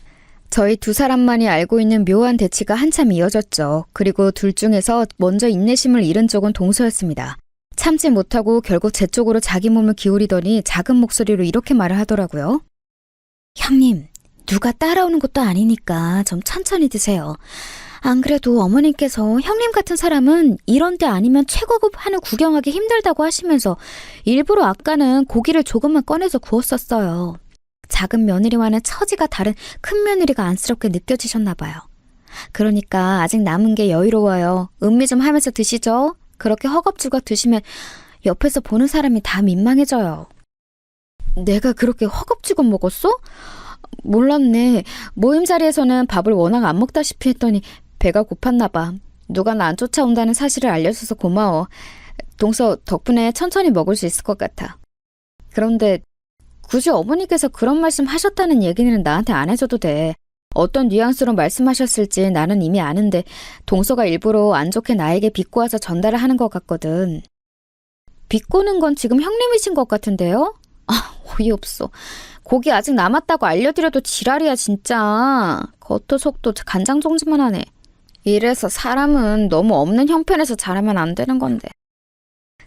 저희 2사람만이 알고 있는 묘한 대치가 한참 이어졌죠. 그리고 둘 중에서 먼저 인내심을 잃은 쪽은 동서였습니다. 참지 못하고 결국 제 쪽으로 자기 몸을 기울이더니 작은 목소리로 이렇게 말을 하더라고요. 형님, 누가 따라오는 것도 아니니까 좀 천천히 드세요. 안 그래도 어머님께서 형님 같은 사람은 이런 때 아니면 최고급 한우 구경하기 힘들다고 하시면서 일부러 아까는 고기를 조금만 꺼내서 구웠었어요. 작은 며느리와는 처지가 다른 큰 며느리가 안쓰럽게 느껴지셨나 봐요. 그러니까 아직 남은 게 여유로워요. 음미 좀 하면서 드시죠. 그렇게 허겁지겁 드시면 옆에서 보는 사람이 다 민망해져요. 내가 그렇게 허겁지겁 먹었어? 몰랐네. 모임 자리에서는 밥을 워낙 안 먹다시피 했더니 배가 고팠나 봐. 누가 나 안 쫓아온다는 사실을 알려줘서 고마워. 동서 덕분에 천천히 먹을 수 있을 것 같아. 그런데 굳이 어머니께서 그런 말씀 하셨다는 얘기는 나한테 안 해줘도 돼. 어떤 뉘앙스로 말씀하셨을지 나는 이미 아는데 동서가 일부러 안 좋게 나에게 비꼬아서 전달을 하는 것 같거든. 비꼬는 건 지금 형님이신 것 같은데요? 어이없어. 고기 아직 남았다고 알려드려도 지랄이야 진짜. 겉도 속도 간장종지만 하네. 이래서 사람은 너무 없는 형편에서 자라면 안 되는 건데.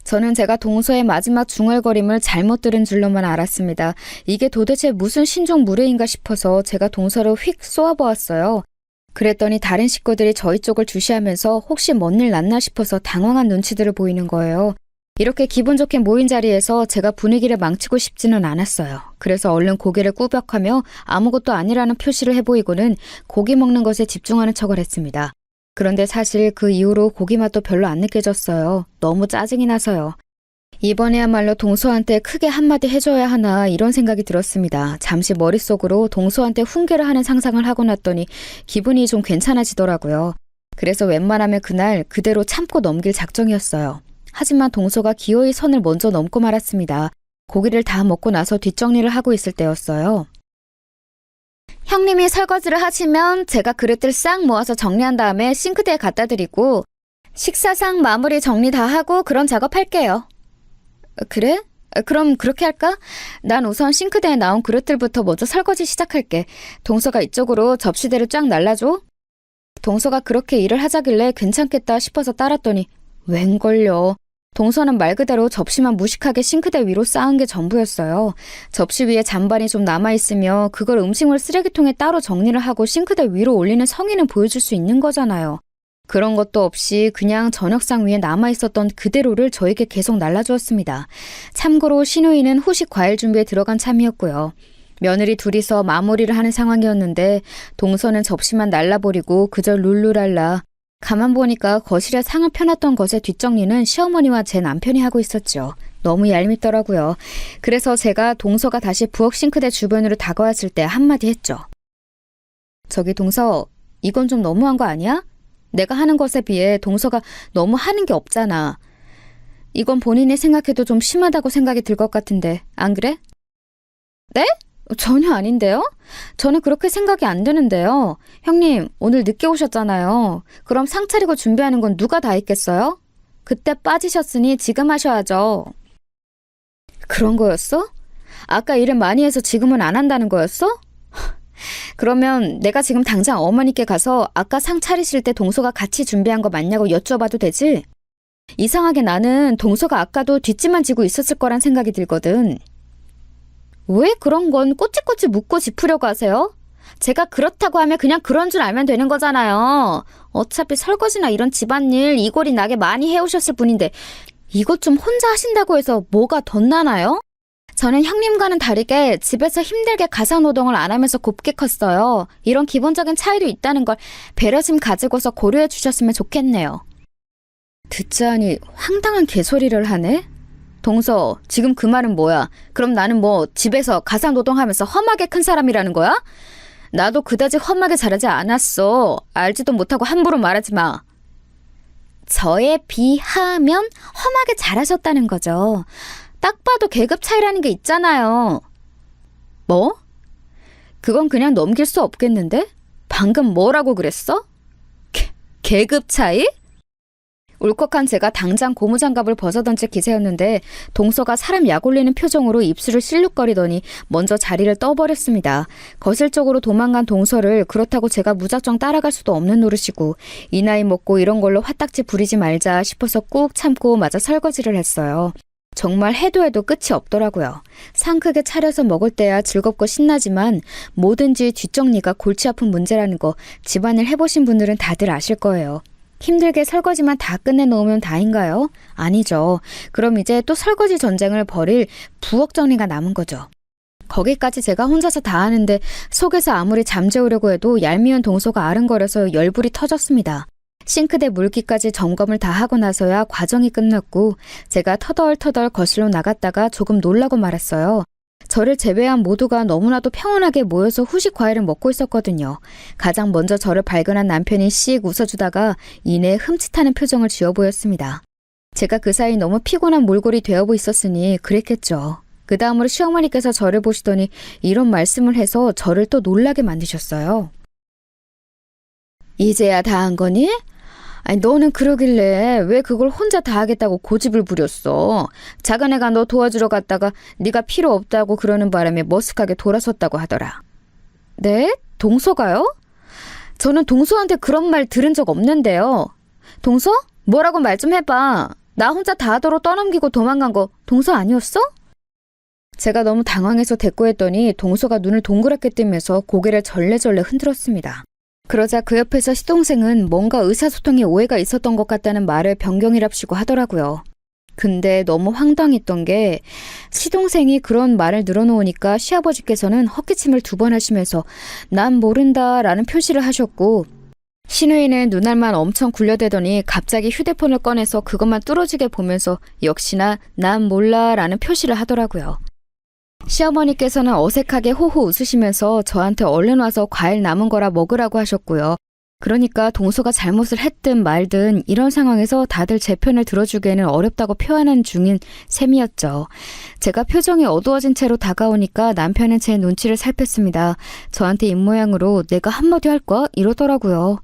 저는 제가 동서의 마지막 중얼거림을 잘못 들은 줄로만 알았습니다. 이게 도대체 무슨 신종 무례인가 싶어서 제가 동서를 휙 쏘아보았어요. 그랬더니 다른 식구들이 저희 쪽을 주시하면서 혹시 뭔 일 났나 싶어서 당황한 눈치들을 보이는 거예요. 이렇게 기분 좋게 모인 자리에서 제가 분위기를 망치고 싶지는 않았어요. 그래서 얼른 고개를 꾸벅하며 아무것도 아니라는 표시를 해보이고는 고기 먹는 것에 집중하는 척을 했습니다. 그런데 사실 그 이후로 고기 맛도 별로 안 느껴졌어요. 너무 짜증이 나서요. 이번에야말로 동서한테 크게 한마디 해줘야 하나 이런 생각이 들었습니다. 잠시 머릿속으로 동서한테 훈계를 하는 상상을 하고 났더니 기분이 좀 괜찮아지더라고요. 그래서 웬만하면 그날 그대로 참고 넘길 작정이었어요. 하지만 동서가 기어이 선을 먼저 넘고 말았습니다. 고기를 다 먹고 나서 뒷정리를 하고 있을 때였어요. 형님이 설거지를 하시면 제가 그릇들 싹 모아서 정리한 다음에 싱크대에 갖다 드리고 식사상 마무리 정리 다 하고 그런 작업할게요. 그래? 그럼 그렇게 할까? 난 우선 싱크대에 나온 그릇들부터 먼저 설거지 시작할게. 동서가 이쪽으로 접시대를 쫙 날라줘. 동서가 그렇게 일을 하자길래 괜찮겠다 싶어서 따랐더니 웬걸요. 동서는 말 그대로 접시만 무식하게 싱크대 위로 쌓은 게 전부였어요. 접시 위에 잔반이 좀 남아있으며 그걸 음식물 쓰레기통에 따로 정리를 하고 싱크대 위로 올리는 성의는 보여줄 수 있는 거잖아요. 그런 것도 없이 그냥 저녁상 위에 남아있었던 그대로를 저에게 계속 날라주었습니다. 참고로 신우이는 후식 과일 준비에 들어간 참이었고요. 며느리 둘이서 마무리를 하는 상황이었는데 동서는 접시만 날라버리고 그저 룰루랄라. 가만 보니까 거실에 상을 펴놨던 것의 뒷정리는 시어머니와 제 남편이 하고 있었죠. 너무 얄밉더라고요. 그래서 제가 동서가 다시 부엌 싱크대 주변으로 다가왔을 때 한마디 했죠. 저기 동서, 이건 좀 너무한 거 아니야? 내가 하는 것에 비해 동서가 너무 하는 게 없잖아. 이건 본인이 생각해도 좀 심하다고 생각이 들 것 같은데 안 그래? 네? 전혀 아닌데요? 저는 그렇게 생각이 안 드는데요. 형님, 오늘 늦게 오셨잖아요. 그럼 상 차리고 준비하는 건 누가 다 했겠어요? 그때 빠지셨으니 지금 하셔야죠. 그런 거였어? 아까 일을 많이 해서 지금은 안 한다는 거였어? 그러면 내가 지금 당장 어머니께 가서 아까 상 차리실 때 동서가 같이 준비한 거 맞냐고 여쭤봐도 되지? 이상하게 나는 동서가 아까도 뒷짐만 지고 있었을 거란 생각이 들거든. 왜 그런 건 꼬치꼬치 묻고 짚으려고 하세요? 제가 그렇다고 하면 그냥 그런 줄 알면 되는 거잖아요. 어차피 설거지나 이런 집안일 이골이 나게 많이 해오셨을 분인데 이것 좀 혼자 하신다고 해서 뭐가 덧나나요? 저는 형님과는 다르게 집에서 힘들게 가사노동을 안 하면서 곱게 컸어요. 이런 기본적인 차이도 있다는 걸 배려심 가지고서 고려해 주셨으면 좋겠네요. 듣자하니 황당한 개소리를 하네? 동서, 지금 그 말은 뭐야? 그럼 나는 뭐 집에서 가사노동하면서 험하게 큰 사람이라는 거야? 나도 그다지 험하게 자라지 않았어. 알지도 못하고 함부로 말하지 마. 저에 비하면 험하게 자라셨다는 거죠. 딱 봐도 계급 차이라는 게 있잖아요. 뭐? 그건 그냥 넘길 수 없겠는데? 방금 뭐라고 그랬어? 계급 차이? 울컥한 제가 당장 고무장갑을 벗어던질 기세였는데 동서가 사람 약 올리는 표정으로 입술을 실룩거리더니 먼저 자리를 떠버렸습니다. 거실 쪽으로 도망간 동서를 그렇다고 제가 무작정 따라갈 수도 없는 노릇이고 이 나이 먹고 이런 걸로 화딱지 부리지 말자 싶어서 꾹 참고 마저 설거지를 했어요. 정말 해도 해도 끝이 없더라고요. 상 크게 차려서 먹을 때야 즐겁고 신나지만 뭐든지 뒷정리가 골치 아픈 문제라는 거 집안일 해보신 분들은 다들 아실 거예요. 힘들게 설거지만 다 끝내놓으면 다인가요? 아니죠. 그럼 이제 또 설거지 전쟁을 벌일 부엌 정리가 남은 거죠. 거기까지 제가 혼자서 다 하는데 속에서 아무리 잠재우려고 해도 얄미운 동서가 아른거려서 열불이 터졌습니다. 싱크대 물기까지 점검을 다 하고 나서야 과정이 끝났고 제가 터덜터덜 거실로 나갔다가 조금 놀라고 말았어요. 저를 제외한 모두가 너무나도 평온하게 모여서 후식 과일을 먹고 있었거든요. 가장 먼저 저를 발견한 남편이 씩 웃어주다가 이내 흠칫하는 표정을 지어 보였습니다. 제가 그 사이 너무 피곤한 몰골이 되어 있었으니 그랬겠죠. 그 다음으로 시어머니께서 저를 보시더니 이런 말씀을 해서 저를 또 놀라게 만드셨어요. 이제야 다 한 거니? 아니, 너는 그러길래 왜 그걸 혼자 다 하겠다고 고집을 부렸어? 작은 애가 너 도와주러 갔다가 네가 필요 없다고 그러는 바람에 머쓱하게 돌아섰다고 하더라. 네? 동서가요? 저는 동서한테 그런 말 들은 적 없는데요. 동서? 뭐라고 말 좀 해봐. 나 혼자 다 하도록 떠넘기고 도망간 거 동서 아니었어? 제가 너무 당황해서 대꾸했더니 동서가 눈을 동그랗게 뜨면서 고개를 절레절레 흔들었습니다. 그러자 그 옆에서 시동생은 뭔가 의사소통에 오해가 있었던 것 같다는 말을 변경이랍시고 하더라고요. 근데 너무 황당했던 게 시동생이 그런 말을 늘어놓으니까 시아버지께서는 헛기침을 2번 하시면서 난 모른다 라는 표시를 하셨고 신우이는 눈알만 엄청 굴려대더니 갑자기 휴대폰을 꺼내서 그것만 뚫어지게 보면서 역시나 난 몰라 라는 표시를 하더라고요. 시어머니께서는 어색하게 호호 웃으시면서 저한테 얼른 와서 과일 남은 거라 먹으라고 하셨고요. 그러니까 동서가 잘못을 했든 말든 이런 상황에서 다들 제 편을 들어주기에는 어렵다고 표현한 중인 셈이었죠. 제가 표정이 어두워진 채로 다가오니까 남편은 제 눈치를 살폈습니다. 저한테 입모양으로 내가 한마디 할 거야? 이러더라고요.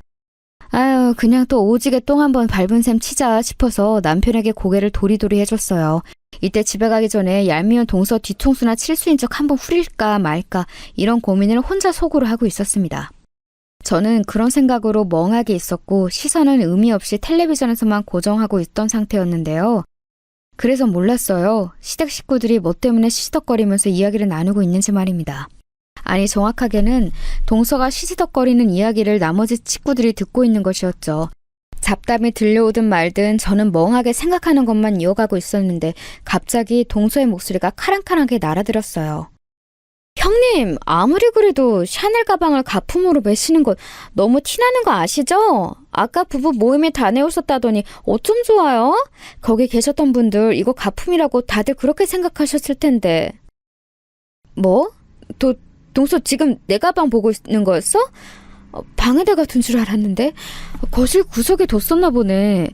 아유, 그냥 또 오지게 똥 한번 밟은 셈 치자 싶어서 남편에게 고개를 도리도리 해줬어요. 이때 집에 가기 전에 얄미운 동서 뒤통수나 칠수인 척 한번 후릴까 말까 이런 고민을 혼자 속으로 하고 있었습니다. 저는 그런 생각으로 멍하게 있었고 시선은 의미 없이 텔레비전에서만 고정하고 있던 상태였는데요. 그래서 몰랐어요. 시댁 식구들이 뭐 때문에 시시덕거리면서 이야기를 나누고 있는지 말입니다. 아니 정확하게는 동서가 시시덕거리는 이야기를 나머지 식구들이 듣고 있는 것이었죠. 잡담이 들려오든 말든 저는 멍하게 생각하는 것만 이어가고 있었는데 갑자기 동서의 목소리가 카랑카랑하게 날아들었어요. 형님, 아무리 그래도 샤넬 가방을 가품으로 매시는 건 너무 티나는 거 아시죠? 아까 부부 모임에 다녀오셨다더니 어쩜 좋아요? 거기 계셨던 분들 이거 가품이라고 다들 그렇게 생각하셨을 텐데. 뭐? 동서 지금 내 가방 보고 있는 거였어? 방에다가 둔 줄 알았는데 거실 구석에 뒀었나 보네.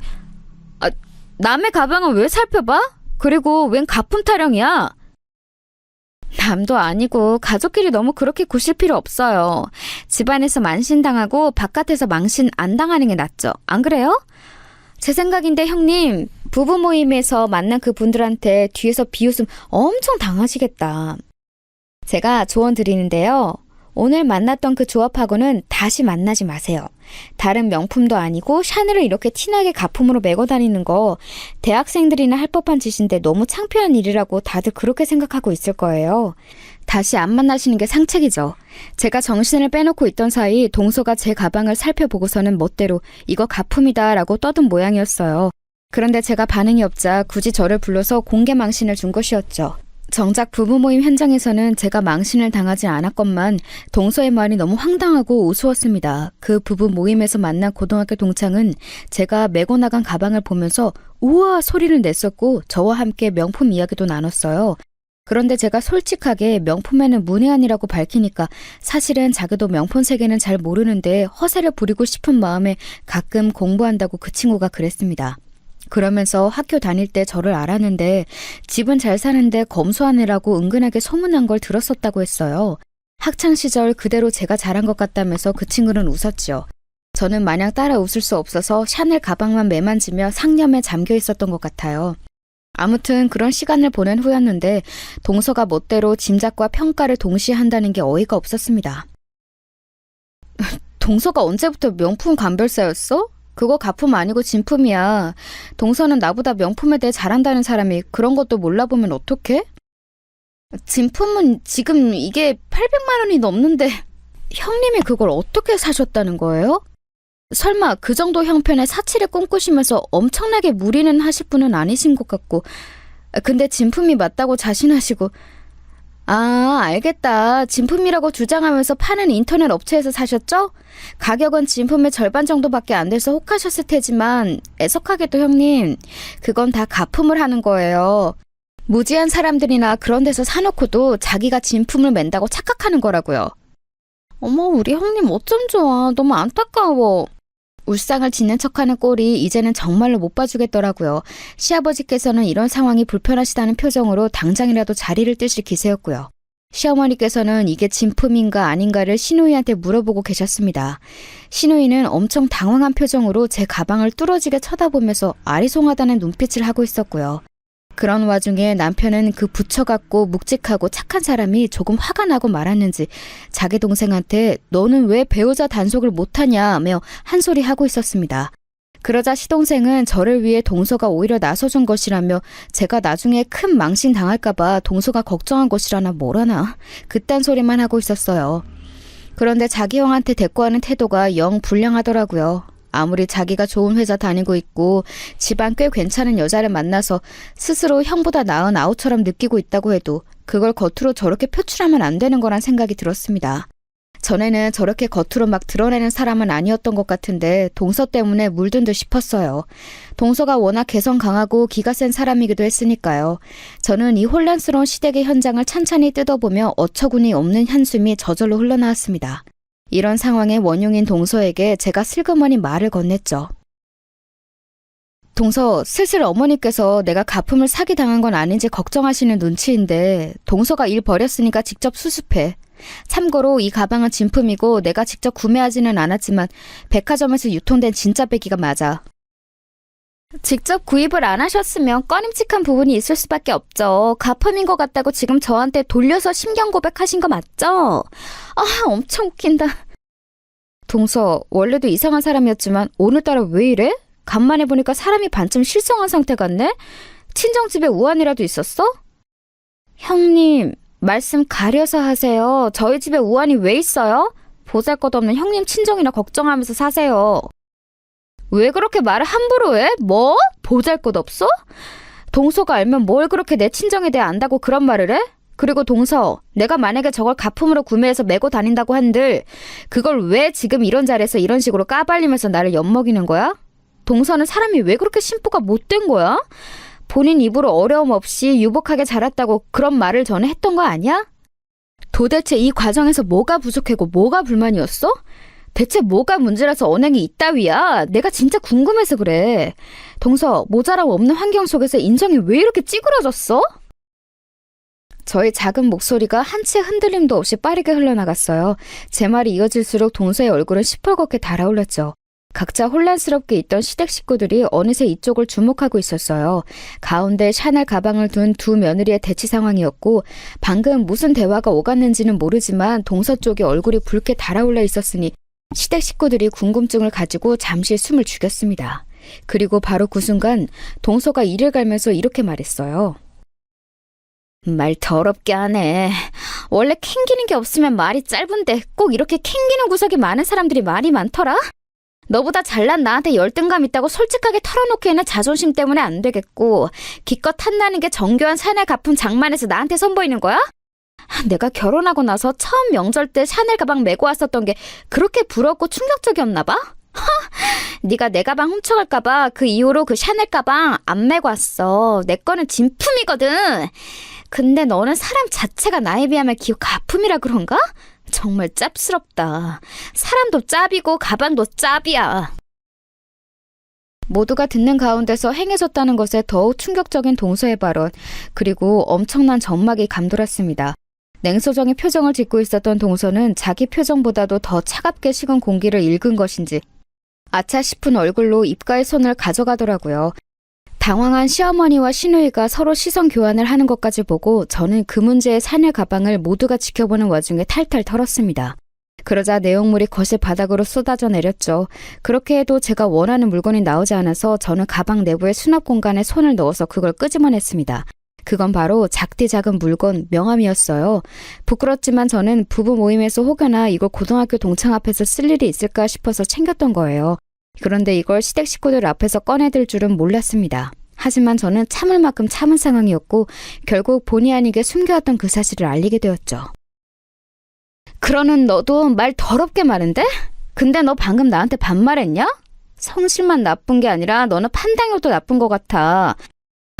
남의 가방은 왜 살펴봐? 그리고 웬 가품 타령이야? 남도 아니고 가족끼리 너무 그렇게 구실 필요 없어요. 집안에서 만신당하고 바깥에서 망신 안 당하는 게 낫죠. 안 그래요? 제 생각인데 형님, 부부 모임에서 만난 그 분들한테 뒤에서 비웃음 엄청 당하시겠다. 제가 조언 드리는데요. 오늘 만났던 그 조합하고는 다시 만나지 마세요. 다른 명품도 아니고 샤넬을 이렇게 티나게 가품으로 메고 다니는 거 대학생들이나 할 법한 짓인데 너무 창피한 일이라고 다들 그렇게 생각하고 있을 거예요. 다시 안 만나시는 게 상책이죠. 제가 정신을 빼놓고 있던 사이 동서가 제 가방을 살펴보고서는 멋대로 이거 가품이다 라고 떠든 모양이었어요. 그런데 제가 반응이 없자 굳이 저를 불러서 공개 망신을 준 것이었죠. 정작 부부 모임 현장에서는 제가 망신을 당하지 않았건만 동서의 말이 너무 황당하고 우스웠습니다. 그 부부 모임에서 만난 고등학교 동창은 제가 메고 나간 가방을 보면서 우와 소리를 냈었고 저와 함께 명품 이야기도 나눴어요. 그런데 제가 솔직하게 명품에는 문외한이라고 밝히니까 사실은 자기도 명품 세계는 잘 모르는데 허세를 부리고 싶은 마음에 가끔 공부한다고 그 친구가 그랬습니다. 그러면서 학교 다닐 때 저를 알았는데 집은 잘 사는데 검소한 애라고 은근하게 소문난 걸 들었었다고 했어요. 학창시절 그대로 제가 잘한 것 같다면서 그 친구는 웃었죠. 저는 마냥 따라 웃을 수 없어서 샤넬 가방만 매만지며 상념에 잠겨 있었던 것 같아요. 아무튼 그런 시간을 보낸 후였는데 동서가 멋대로 짐작과 평가를 동시에 한다는 게 어이가 없었습니다. 동서가 언제부터 명품 감별사였어? 그거 가품 아니고 진품이야. 동서는 나보다 명품에 대해 잘한다는 사람이 그런 것도 몰라보면 어떡해? 진품은 지금 이게 800만 원이 넘는데 형님이 그걸 어떻게 사셨다는 거예요? 설마 그 정도 형편의 사치를 꿈꾸시면서 엄청나게 무리는 하실 분은 아니신 것 같고 근데 진품이 맞다고 자신하시고 아, 알겠다. 진품이라고 주장하면서 파는 인터넷 업체에서 사셨죠? 가격은 진품의 절반 정도밖에 안 돼서 혹하셨을 테지만 애석하게도 형님, 그건 다 가품을 하는 거예요. 무지한 사람들이나 그런 데서 사놓고도 자기가 진품을 맨다고 착각하는 거라고요. 어머, 우리 형님 어쩜 좋아. 너무 안타까워. 울상을 짓는 척하는 꼴이 이제는 정말로 못 봐주겠더라고요. 시아버지께서는 이런 상황이 불편하시다는 표정으로 당장이라도 자리를 뜨실 기세였고요. 시어머니께서는 이게 진품인가 아닌가를 신우이한테 물어보고 계셨습니다. 신우이는 엄청 당황한 표정으로 제 가방을 뚫어지게 쳐다보면서 아리송하다는 눈빛을 하고 있었고요. 그런 와중에 남편은 그 부처같고 묵직하고 착한 사람이 조금 화가 나고 말았는지 자기 동생한테 너는 왜 배우자 단속을 못하냐며 한 소리 하고 있었습니다. 그러자 시동생은 저를 위해 동서가 오히려 나서준 것이라며 제가 나중에 큰 망신 당할까봐 동서가 걱정한 것이라나 뭐라나 그딴 소리만 하고 있었어요. 그런데 자기 형한테 대꾸하는 태도가 영 불량하더라고요. 아무리 자기가 좋은 회사 다니고 있고 집안 꽤 괜찮은 여자를 만나서 스스로 형보다 나은 아우처럼 느끼고 있다고 해도 그걸 겉으로 저렇게 표출하면 안 되는 거란 생각이 들었습니다. 전에는 저렇게 겉으로 막 드러내는 사람은 아니었던 것 같은데 동서 때문에 물든 듯 싶었어요. 동서가 워낙 개성 강하고 기가 센 사람이기도 했으니까요. 저는 이 혼란스러운 시댁의 현장을 찬찬히 뜯어보며 어처구니 없는 한숨이 저절로 흘러나왔습니다. 이런 상황의 원흉인 동서에게 제가 슬그머니 말을 건넸죠. 동서, 슬슬 어머니께서 내가 가품을 사기당한 건 아닌지 걱정하시는 눈치인데 동서가 일 버렸으니까 직접 수습해. 참고로 이 가방은 진품이고 내가 직접 구매하지는 않았지만 백화점에서 유통된 진짜 배기가 맞아. 직접 구입을 안 하셨으면 꺼림칙한 부분이 있을 수밖에 없죠. 가품인 것 같다고 지금 저한테 돌려서 심경 고백하신 거 맞죠? 아, 엄청 웃긴다. 동서, 원래도 이상한 사람이었지만 오늘따라 왜 이래? 간만에 보니까 사람이 반쯤 실성한 상태 같네? 친정집에 우환이라도 있었어? 형님, 말씀 가려서 하세요. 저희 집에 우환이 왜 있어요? 보잘것없는 형님 친정이나 걱정하면서 사세요. 왜 그렇게 말을 함부로 해? 뭐? 보잘것없어? 동서가 알면 뭘 그렇게 내 친정에 대해 안다고 그런 말을 해? 그리고 동서, 내가 만약에 저걸 가품으로 구매해서 메고 다닌다고 한들 그걸 왜 지금 이런 자리에서 이런 식으로 까발리면서 나를 엿먹이는 거야? 동서는 사람이 왜 그렇게 심보가 못된 거야? 본인 입으로 어려움 없이 유복하게 자랐다고 그런 말을 전에 했던 거 아니야? 도대체 이 과정에서 뭐가 부족하고 뭐가 불만이었어? 대체 뭐가 문제라서 언행이 이따위야? 내가 진짜 궁금해서 그래. 동서, 모자람 없는 환경 속에서 인정이 왜 이렇게 찌그러졌어? 저의 작은 목소리가 한 채 흔들림도 없이 빠르게 흘러나갔어요. 제 말이 이어질수록 동서의 얼굴은 시뻘겋게 달아올랐죠. 각자 혼란스럽게 있던 시댁 식구들이 어느새 이쪽을 주목하고 있었어요. 가운데 샤넬 가방을 둔 두 며느리의 대치 상황이었고 방금 무슨 대화가 오갔는지는 모르지만 동서 쪽에 얼굴이 붉게 달아올라 있었으니 시댁 식구들이 궁금증을 가지고 잠시 숨을 죽였습니다. 그리고 바로 그 순간 동서가 이를 갈면서 이렇게 말했어요. 말 더럽게 하네. 원래 캥기는 게 없으면 말이 짧은데 꼭 이렇게 캥기는 구석이 많은 사람들이 말이 많더라? 너보다 잘난 나한테 열등감 있다고 솔직하게 털어놓기에는 자존심 때문에 안 되겠고 기껏 탐나는 게 정교한 샤넬 가품 장만해서 나한테 선보이는 거야? 내가 결혼하고 나서 처음 명절 때 샤넬 가방 메고 왔었던 게 그렇게 부럽고 충격적이었나 봐? 네가 내 가방 훔쳐갈까 봐 그 이후로 그 샤넬 가방 안 메고 왔어. 내 거는 진품이거든. 근데 너는 사람 자체가 나에 비하면 가품이라 그런가? 정말 짭스럽다. 사람도 짭이고 가방도 짭이야. 모두가 듣는 가운데서 행해졌다는 것에 더욱 충격적인 동서의 발언, 그리고 엄청난 전막이 감돌았습니다. 냉소적인 표정을 짓고 있었던 동서는 자기 표정보다도 더 차갑게 식은 공기를 읽은 것인지 아차 싶은 얼굴로 입가에 손을 가져가더라고요. 당황한 시어머니와 시누이가 서로 시선 교환을 하는 것까지 보고 저는 그 문제의 샤넬 가방을 모두가 지켜보는 와중에 탈탈 털었습니다. 그러자 내용물이 거실 바닥으로 쏟아져 내렸죠. 그렇게 해도 제가 원하는 물건이 나오지 않아서 저는 가방 내부의 수납 공간에 손을 넣어서 그걸 끄집어냈습니다. 그건 바로 작디 작은 물건 명함이었어요. 부끄럽지만 저는 부부 모임에서 혹여나 이걸 고등학교 동창 앞에서 쓸 일이 있을까 싶어서 챙겼던 거예요. 그런데 이걸 시댁 식구들 앞에서 꺼내들 줄은 몰랐습니다. 하지만 저는 참을 만큼 참은 상황이었고 결국 본의 아니게 숨겨왔던 그 사실을 알리게 되었죠. 그러는 너도 말 더럽게 많은데? 근데 너 방금 나한테 반말했냐? 성실만 나쁜 게 아니라 너는 판단력도 나쁜 것 같아.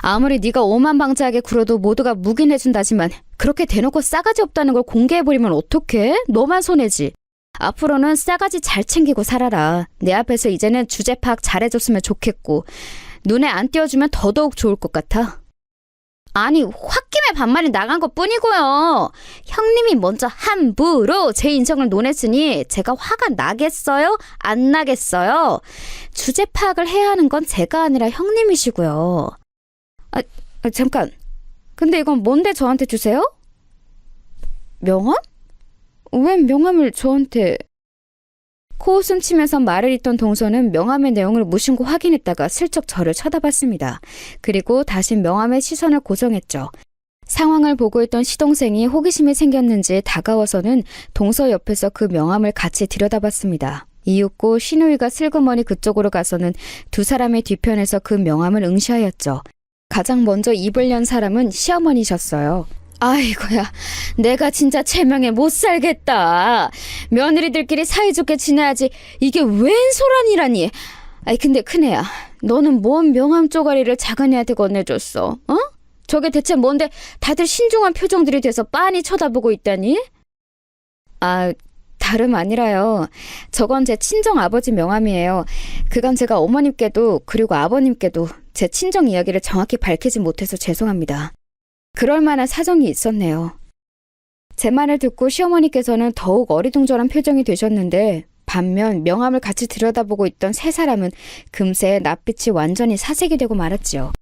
아무리 네가 오만방자하게 굴어도 모두가 묵인해준다지만 그렇게 대놓고 싸가지 없다는 걸 공개해버리면 어떡해? 너만 손해지. 앞으로는 싸가지 잘 챙기고 살아라. 내 앞에서 이제는 주제 파악 잘해줬으면 좋겠고 눈에 안 띄워주면 더더욱 좋을 것 같아. 아니 홧김에 반말이 나간 것뿐이고요. 형님이 먼저 함부로 제 인성을 논했으니 제가 화가 나겠어요? 안 나겠어요? 주제 파악을 해야 하는 건 제가 아니라 형님이시고요. 잠깐. 근데 이건 뭔데 저한테 주세요? 명함? 웬 명함을 저한테... 코웃음 치면서 말을 잇던 동서는 명함의 내용을 무심코 확인했다가 슬쩍 저를 쳐다봤습니다. 그리고 다시 명함의 시선을 고정했죠. 상황을 보고 있던 시동생이 호기심이 생겼는지 다가와서는 동서 옆에서 그 명함을 같이 들여다봤습니다. 이윽고 신우이가 슬그머니 그쪽으로 가서는 두 사람의 뒤편에서 그 명함을 응시하였죠. 가장 먼저 입을 연 사람은 시어머니셨어요. 아이고야, 내가 진짜 체명에 못 살겠다. 며느리들끼리 사이좋게 지내야지 이게 웬 소란이라니. 아이 근데 큰애야, 너는 뭔 명함 쪼가리를 작은애한테 건네줬어? 어? 저게 대체 뭔데 다들 신중한 표정들이 돼서 빤히 쳐다보고 있다니? 다름 아니라요. 저건 제 친정 아버지 명함이에요. 그간 제가 어머님께도 그리고 아버님께도 제 친정 이야기를 정확히 밝히지 못해서 죄송합니다. 그럴 만한 사정이 있었네요. 제 말을 듣고 시어머니께서는 더욱 어리둥절한 표정이 되셨는데 반면 명함을 같이 들여다보고 있던 세 사람은 금세 낯빛이 완전히 사색이 되고 말았지요.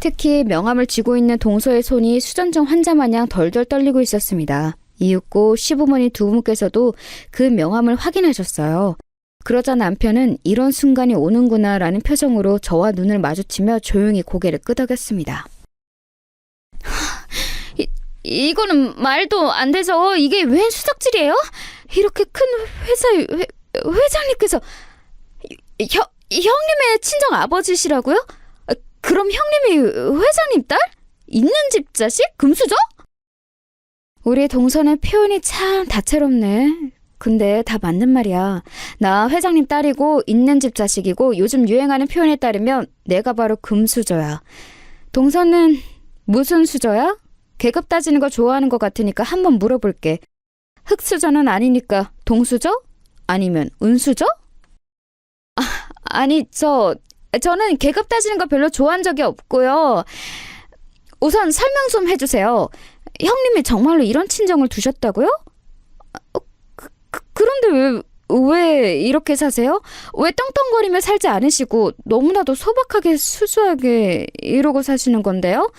특히 명함을 쥐고 있는 동서의 손이 수전증 환자 마냥 덜덜 떨리고 있었습니다. 이윽고 시부모님 두 분께서도 그 명함을 확인하셨어요. 그러자 남편은 이런 순간이 오는구나 라는 표정으로 저와 눈을 마주치며 조용히 고개를 끄덕였습니다. 이거는 말도 안 되죠. 이게 웬 수작질이에요? 이렇게 큰 회사의 회장님께서 형님의 친정 아버지시라고요? 그럼 형님이 회장님 딸? 있는 집 자식? 금수저? 우리 동서는 표현이 참 다채롭네. 근데 다 맞는 말이야. 나 회장님 딸이고 있는 집 자식이고 요즘 유행하는 표현에 따르면 내가 바로 금수저야. 동서는 무슨 수저야? 계급 따지는 거 좋아하는 것 같으니까 한번 물어볼게. 흙수저는 아니니까 동수저? 아니면 은수저? 아니 저는 계급 따지는 거 별로 좋아한 적이 없고요. 우선 설명 좀 해주세요. 형님이 정말로 이런 친정을 두셨다고요? 그런데 왜 이렇게 사세요? 왜 떵떵거리며 살지 않으시고 너무나도 소박하게 수수하게 이러고 사시는 건데요?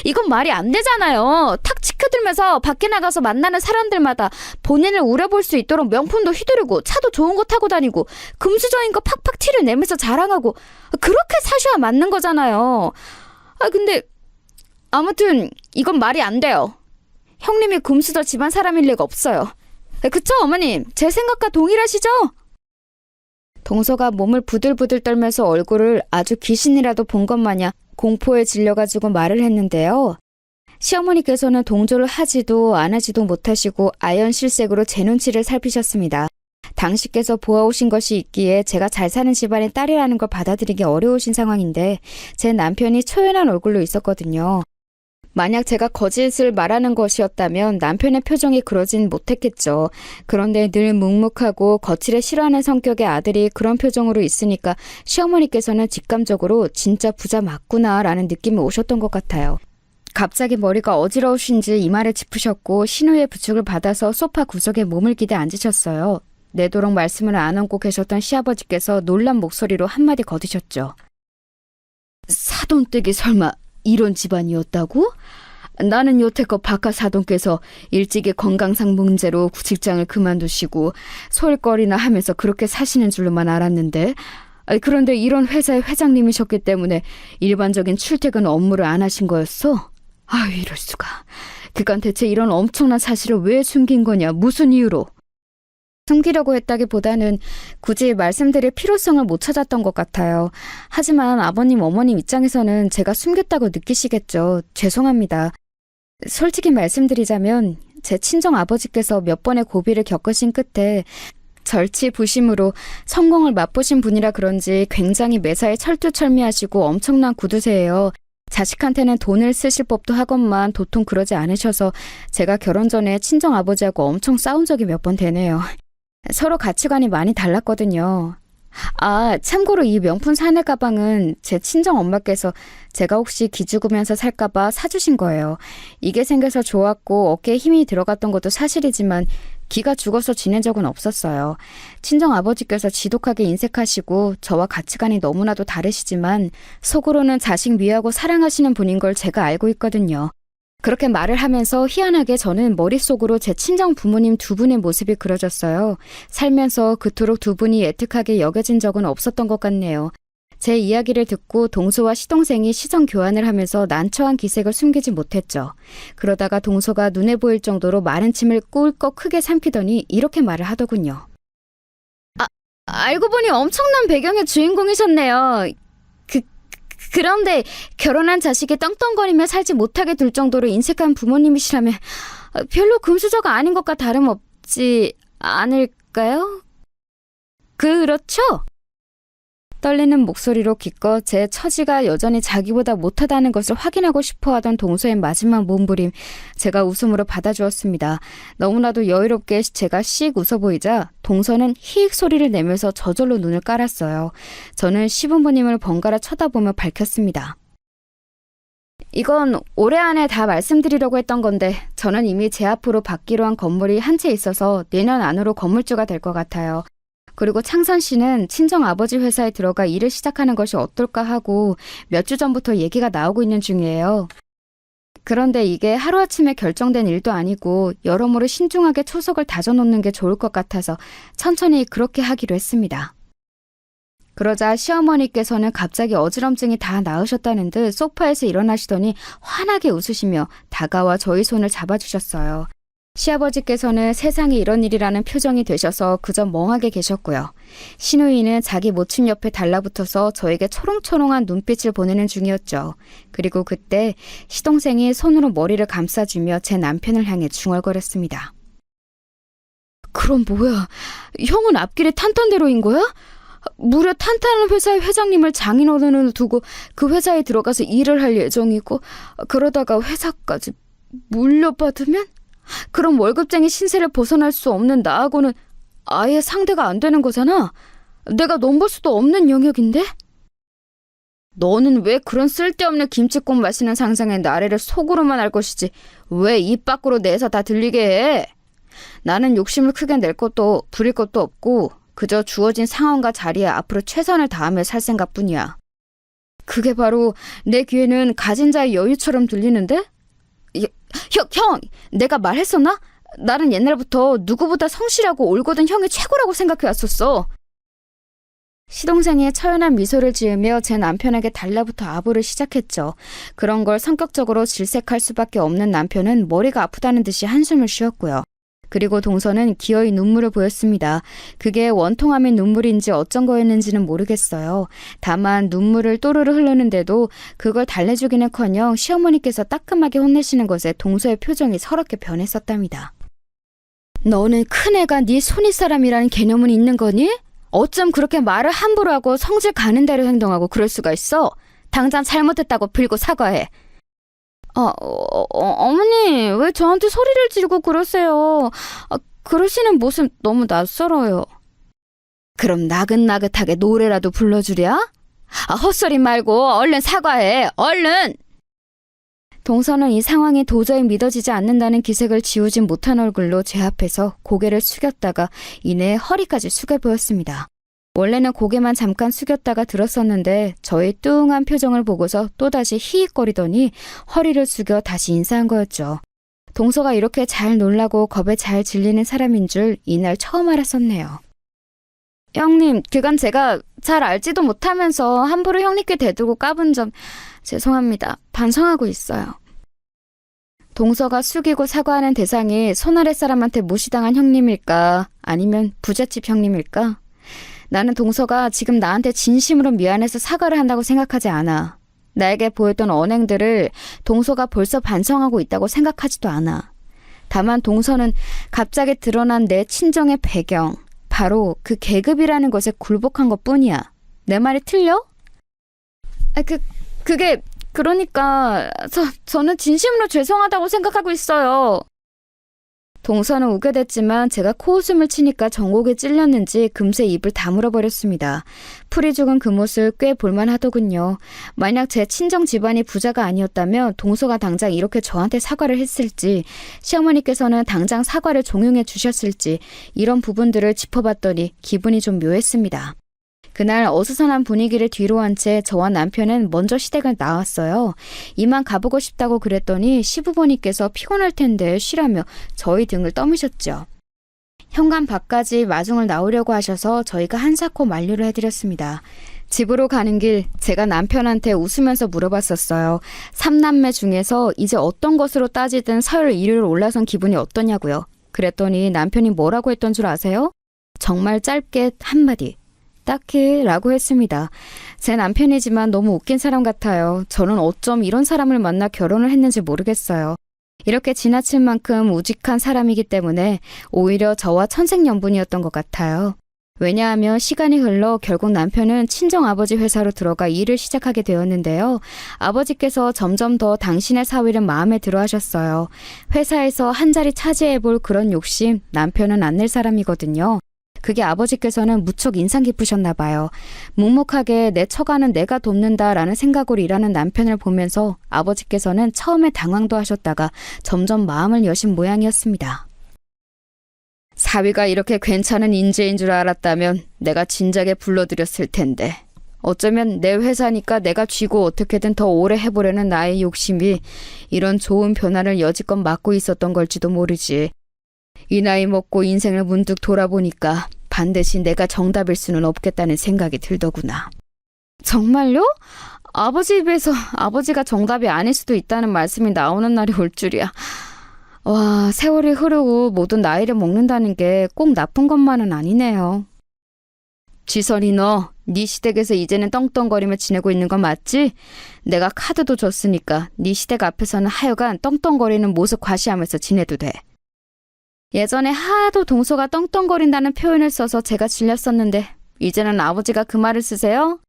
이건 말이 안 되잖아요. 탁 치켜들면서 밖에 나가서 만나는 사람들마다 본인을 우려볼 수 있도록 명품도 휘두르고 차도 좋은 거 타고 다니고 금수저인 거 팍팍 티를 내면서 자랑하고 그렇게 사셔야 맞는 거잖아요. 근데 아무튼 이건 말이 안 돼요. 형님이 금수저 집안 사람일 리가 없어요. 그쵸 어머님? 제 생각과 동일하시죠? 동서가 몸을 부들부들 떨면서 얼굴을 아주 귀신이라도 본 것 마냥 공포에 질려가지고 말을 했는데요. 시어머니께서는 동조를 하지도 안 하지도 못하시고 아연실색으로 제 눈치를 살피셨습니다. 당신께서 보아오신 것이 있기에 제가 잘 사는 집안의 딸이라는 걸 받아들이기 어려우신 상황인데 제 남편이 초연한 얼굴로 있었거든요. 만약 제가 거짓을 말하는 것이었다면 남편의 표정이 그러진 못했겠죠. 그런데 늘 묵묵하고 거칠에 싫어하는 성격의 아들이 그런 표정으로 있으니까 시어머니께서는 직감적으로 진짜 부자 맞구나 라는 느낌이 오셨던 것 같아요. 갑자기 머리가 어지러우신지 이마를 짚으셨고 신우의 부축을 받아서 소파 구석에 몸을 기대 앉으셨어요. 내도록 말씀을 안 얹고 계셨던 시아버지께서 놀란 목소리로 한마디 거두셨죠. 사돈댁이 설마 이런 집안이었다고? 나는 여태껏 박하 사돈께서 일찍이 건강상 문제로 직장을 그만두시고 소일거리나 하면서 그렇게 사시는 줄로만 알았는데 그런데 이런 회사의 회장님이셨기 때문에 일반적인 출퇴근 업무를 안 하신 거였어? 이럴 수가. 그간 대체 이런 엄청난 사실을 왜 숨긴 거냐? 무슨 이유로? 숨기려고 했다기보다는 굳이 말씀드릴 필요성을 못 찾았던 것 같아요. 하지만 아버님, 어머님 입장에서는 제가 숨겼다고 느끼시겠죠. 죄송합니다. 솔직히 말씀드리자면 제 친정 아버지께서 몇 번의 고비를 겪으신 끝에 절치부심으로 성공을 맛보신 분이라 그런지 굉장히 매사에 철두철미하시고 엄청난 구두쇠예요. 자식한테는 돈을 쓰실 법도 하건만 도통 그러지 않으셔서 제가 결혼 전에 친정 아버지하고 엄청 싸운 적이 몇 번 되네요. 서로 가치관이 많이 달랐거든요. 아, 참고로 이 명품 샤넬 가방은 제 친정 엄마께서 제가 혹시 기죽으면서 살까봐 사주신 거예요. 이게 생겨서 좋았고 어깨에 힘이 들어갔던 것도 사실이지만 기가 죽어서 지낸 적은 없었어요. 친정 아버지께서 지독하게 인색하시고 저와 가치관이 너무나도 다르시지만 속으로는 자식 미워하고 사랑하시는 분인 걸 제가 알고 있거든요. 그렇게 말을 하면서 희한하게 저는 머릿속으로 제 친정 부모님 두 분의 모습이 그려졌어요. 살면서 그토록 두 분이 애틋하게 여겨진 적은 없었던 것 같네요. 제 이야기를 듣고 동서와 시동생이 시선 교환을 하면서 난처한 기색을 숨기지 못했죠. 그러다가 동서가 눈에 보일 정도로 마른 침을 꿀꺽 크게 삼키더니 이렇게 말을 하더군요. 알고 보니 엄청난 배경의 주인공이셨네요. 그런데 결혼한 자식이 떵떵거리며 살지 못하게 둘 정도로 인색한 부모님이시라면 별로 금수저가 아닌 것과 다름없지 않을까요? 그렇죠? 떨리는 목소리로 기껏 제 처지가 여전히 자기보다 못하다는 것을 확인하고 싶어하던 동서의 마지막 몸부림, 제가 웃음으로 받아주었습니다. 너무나도 여유롭게 제가 씩 웃어 보이자 동서는 히익 소리를 내면서 저절로 눈을 깔았어요. 저는 시부모님을 번갈아 쳐다보며 밝혔습니다. 이건 올해 안에 다 말씀드리려고 했던 건데 저는 이미 제 앞으로 받기로 한 건물이 한 채 있어서 내년 안으로 건물주가 될 것 같아요. 그리고 창선 씨는 친정 아버지 회사에 들어가 일을 시작하는 것이 어떨까 하고 몇 주 전부터 얘기가 나오고 있는 중이에요. 그런데 이게 하루아침에 결정된 일도 아니고 여러모로 신중하게 초석을 다져놓는 게 좋을 것 같아서 천천히 그렇게 하기로 했습니다. 그러자 시어머니께서는 갑자기 어지럼증이 다 나으셨다는 듯 소파에서 일어나시더니 환하게 웃으시며 다가와 저희 손을 잡아주셨어요. 시아버지께서는 세상에 이런 일이라는 표정이 되셔서 그저 멍하게 계셨고요. 시누이는 자기 모친 옆에 달라붙어서 저에게 초롱초롱한 눈빛을 보내는 중이었죠. 그리고 그때 시동생이 손으로 머리를 감싸주며 제 남편을 향해 중얼거렸습니다. 그럼 뭐야? 형은 앞길에 탄탄대로인 거야? 무려 탄탄한 회사의 회장님을 장인어른으로 두고 그 회사에 들어가서 일을 할 예정이고 그러다가 회사까지 물려받으면? 그럼 월급쟁이 신세를 벗어날 수 없는 나하고는 아예 상대가 안 되는 거잖아. 내가 넘볼 수도 없는 영역인데? 너는 왜 그런 쓸데없는 김치국 마시는 상상에 나래를 속으로만 알 것이지 왜 입 밖으로 내서 다 들리게 해? 나는 욕심을 크게 낼 것도 부릴 것도 없고 그저 주어진 상황과 자리에 앞으로 최선을 다하며 살 생각뿐이야. 그게 바로 내 귀에는 가진 자의 여유처럼 들리는데? 형, 내가 말했었나? 나는 옛날부터 누구보다 성실하고 올곧은 형이 최고라고 생각해왔었어. 시동생이 처연한 미소를 지으며 제 남편에게 달라붙어 아부를 시작했죠. 그런 걸 성격적으로 질색할 수밖에 없는 남편은 머리가 아프다는 듯이 한숨을 쉬었고요. 그리고 동서는 기어이 눈물을 보였습니다. 그게 원통함의 눈물인지 어쩐 거였는지는 모르겠어요. 다만 눈물을 또르르 흐르는데도 그걸 달래주기는커녕 시어머니께서 따끔하게 혼내시는 것에 동서의 표정이 서럽게 변했었답니다. 너는 큰애가 네 손윗사람이라는 개념은 있는 거니? 어쩜 그렇게 말을 함부로 하고 성질 가는 대로 행동하고 그럴 수가 있어? 당장 잘못했다고 빌고 사과해. 어머니, 왜 저한테 소리를 지르고 그러세요? 그러시는 모습 너무 낯설어요. 그럼 나긋나긋하게 노래라도 불러주랴? 헛소리 말고 얼른 사과해, 얼른! 동서는 이 상황이 도저히 믿어지지 않는다는 기색을 지우진 못한 얼굴로 제 앞에서 고개를 숙였다가 이내 허리까지 숙여 보였습니다. 원래는 고개만 잠깐 숙였다가 들었었는데 저의 뚱한 표정을 보고서 또다시 히익거리더니 허리를 숙여 다시 인사한 거였죠. 동서가 이렇게 잘 놀라고 겁에 잘 질리는 사람인 줄 이날 처음 알았었네요. 형님, 그간 제가 잘 알지도 못하면서 함부로 형님께 대들고 까분 점 죄송합니다. 반성하고 있어요. 동서가 숙이고 사과하는 대상이 손아래 사람한테 무시당한 형님일까? 아니면 부잣집 형님일까? 나는 동서가 지금 나한테 진심으로 미안해서 사과를 한다고 생각하지 않아. 나에게 보였던 언행들을 동서가 벌써 반성하고 있다고 생각하지도 않아. 다만 동서는 갑자기 드러난 내 친정의 배경, 바로 그 계급이라는 것에 굴복한 것뿐이야. 내 말이 틀려? 그러니까 저는 진심으로 죄송하다고 생각하고 있어요. 동서는 웃게 됐지만 제가 코웃음을 치니까 정곡에 찔렸는지 금세 입을 다물어버렸습니다. 풀이 죽은 그 모습 꽤 볼만하더군요. 만약 제 친정 집안이 부자가 아니었다면 동서가 당장 이렇게 저한테 사과를 했을지, 시어머니께서는 당장 사과를 종용해 주셨을지, 이런 부분들을 짚어봤더니 기분이 좀 묘했습니다. 그날 어수선한 분위기를 뒤로 한 채 저와 남편은 먼저 시댁을 나왔어요. 이만 가보고 싶다고 그랬더니 시부모님께서 피곤할 텐데 쉬라며 저희 등을 떠미셨죠. 현관 밖까지 마중을 나오려고 하셔서 저희가 한사코 만류를 해드렸습니다. 집으로 가는 길 제가 남편한테 웃으면서 물어봤었어요. 3남매 중에서 이제 어떤 것으로 따지든 서열 1위로 올라선 기분이 어떠냐고요. 그랬더니 남편이 뭐라고 했던 줄 아세요? 정말 짧게 한마디. 딱히 라고 했습니다. 제 남편이지만 너무 웃긴 사람 같아요. 저는 어쩜 이런 사람을 만나 결혼을 했는지 모르겠어요. 이렇게 지나칠 만큼 우직한 사람이기 때문에 오히려 저와 천생연분이었던 것 같아요. 왜냐하면 시간이 흘러 결국 남편은 친정아버지 회사로 들어가 일을 시작하게 되었는데요. 아버지께서 점점 더 당신의 사위를 마음에 들어 하셨어요. 회사에서 한 자리 차지해볼 그런 욕심 남편은 안 낼 사람이거든요. 그게 아버지께서는 무척 인상 깊으셨나 봐요. 묵묵하게 내 처가는 내가 돕는다라는 생각으로 일하는 남편을 보면서 아버지께서는 처음에 당황도 하셨다가 점점 마음을 여신 모양이었습니다. 사위가 이렇게 괜찮은 인재인 줄 알았다면 내가 진작에 불러드렸을 텐데. 어쩌면 내 회사니까 내가 쥐고 어떻게든 더 오래 해보려는 나의 욕심이 이런 좋은 변화를 여지껏 막고 있었던 걸지도 모르지. 이 나이 먹고 인생을 문득 돌아보니까 반드시 내가 정답일 수는 없겠다는 생각이 들더구나. 정말요? 아버지 입에서 아버지가 정답이 아닐 수도 있다는 말씀이 나오는 날이 올 줄이야. 와, 세월이 흐르고 모든 나이를 먹는다는 게 꼭 나쁜 것만은 아니네요. 지선이 너, 네 시댁에서 이제는 떵떵거리며 지내고 있는 건 맞지? 내가 카드도 줬으니까 네 시댁 앞에서는 하여간 떵떵거리는 모습 과시하면서 지내도 돼. 예전에 하도 동서가 떵떵거린다는 표현을 써서 제가 질렸었는데 이제는 아버지가 그 말을 쓰세요?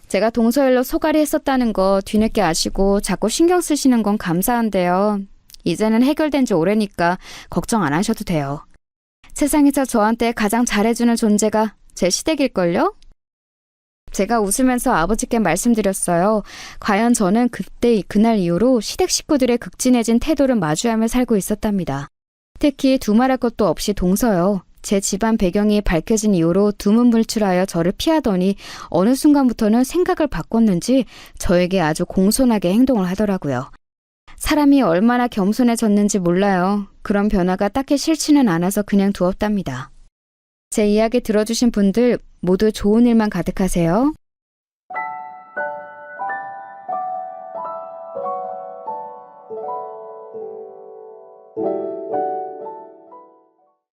제가 동서 일로 소갈이 했었다는 거 뒤늦게 아시고 자꾸 신경 쓰시는 건 감사한데요. 이제는 해결된 지 오래니까 걱정 안 하셔도 돼요. 세상에서 저한테 가장 잘해주는 존재가 제 시댁일걸요? 제가 웃으면서 아버지께 말씀드렸어요. 과연 저는 그날 이후로 시댁 식구들의 극진해진 태도를 마주하며 살고 있었답니다. 특히 두말할 것도 없이 동서요. 제 집안 배경이 밝혀진 이후로 두문불출하여 저를 피하더니 어느 순간부터는 생각을 바꿨는지 저에게 아주 공손하게 행동을 하더라고요. 사람이 얼마나 겸손해졌는지 몰라요. 그런 변화가 딱히 싫지는 않아서 그냥 두었답니다. 제 이야기 들어주신 분들 모두 좋은 일만 가득하세요.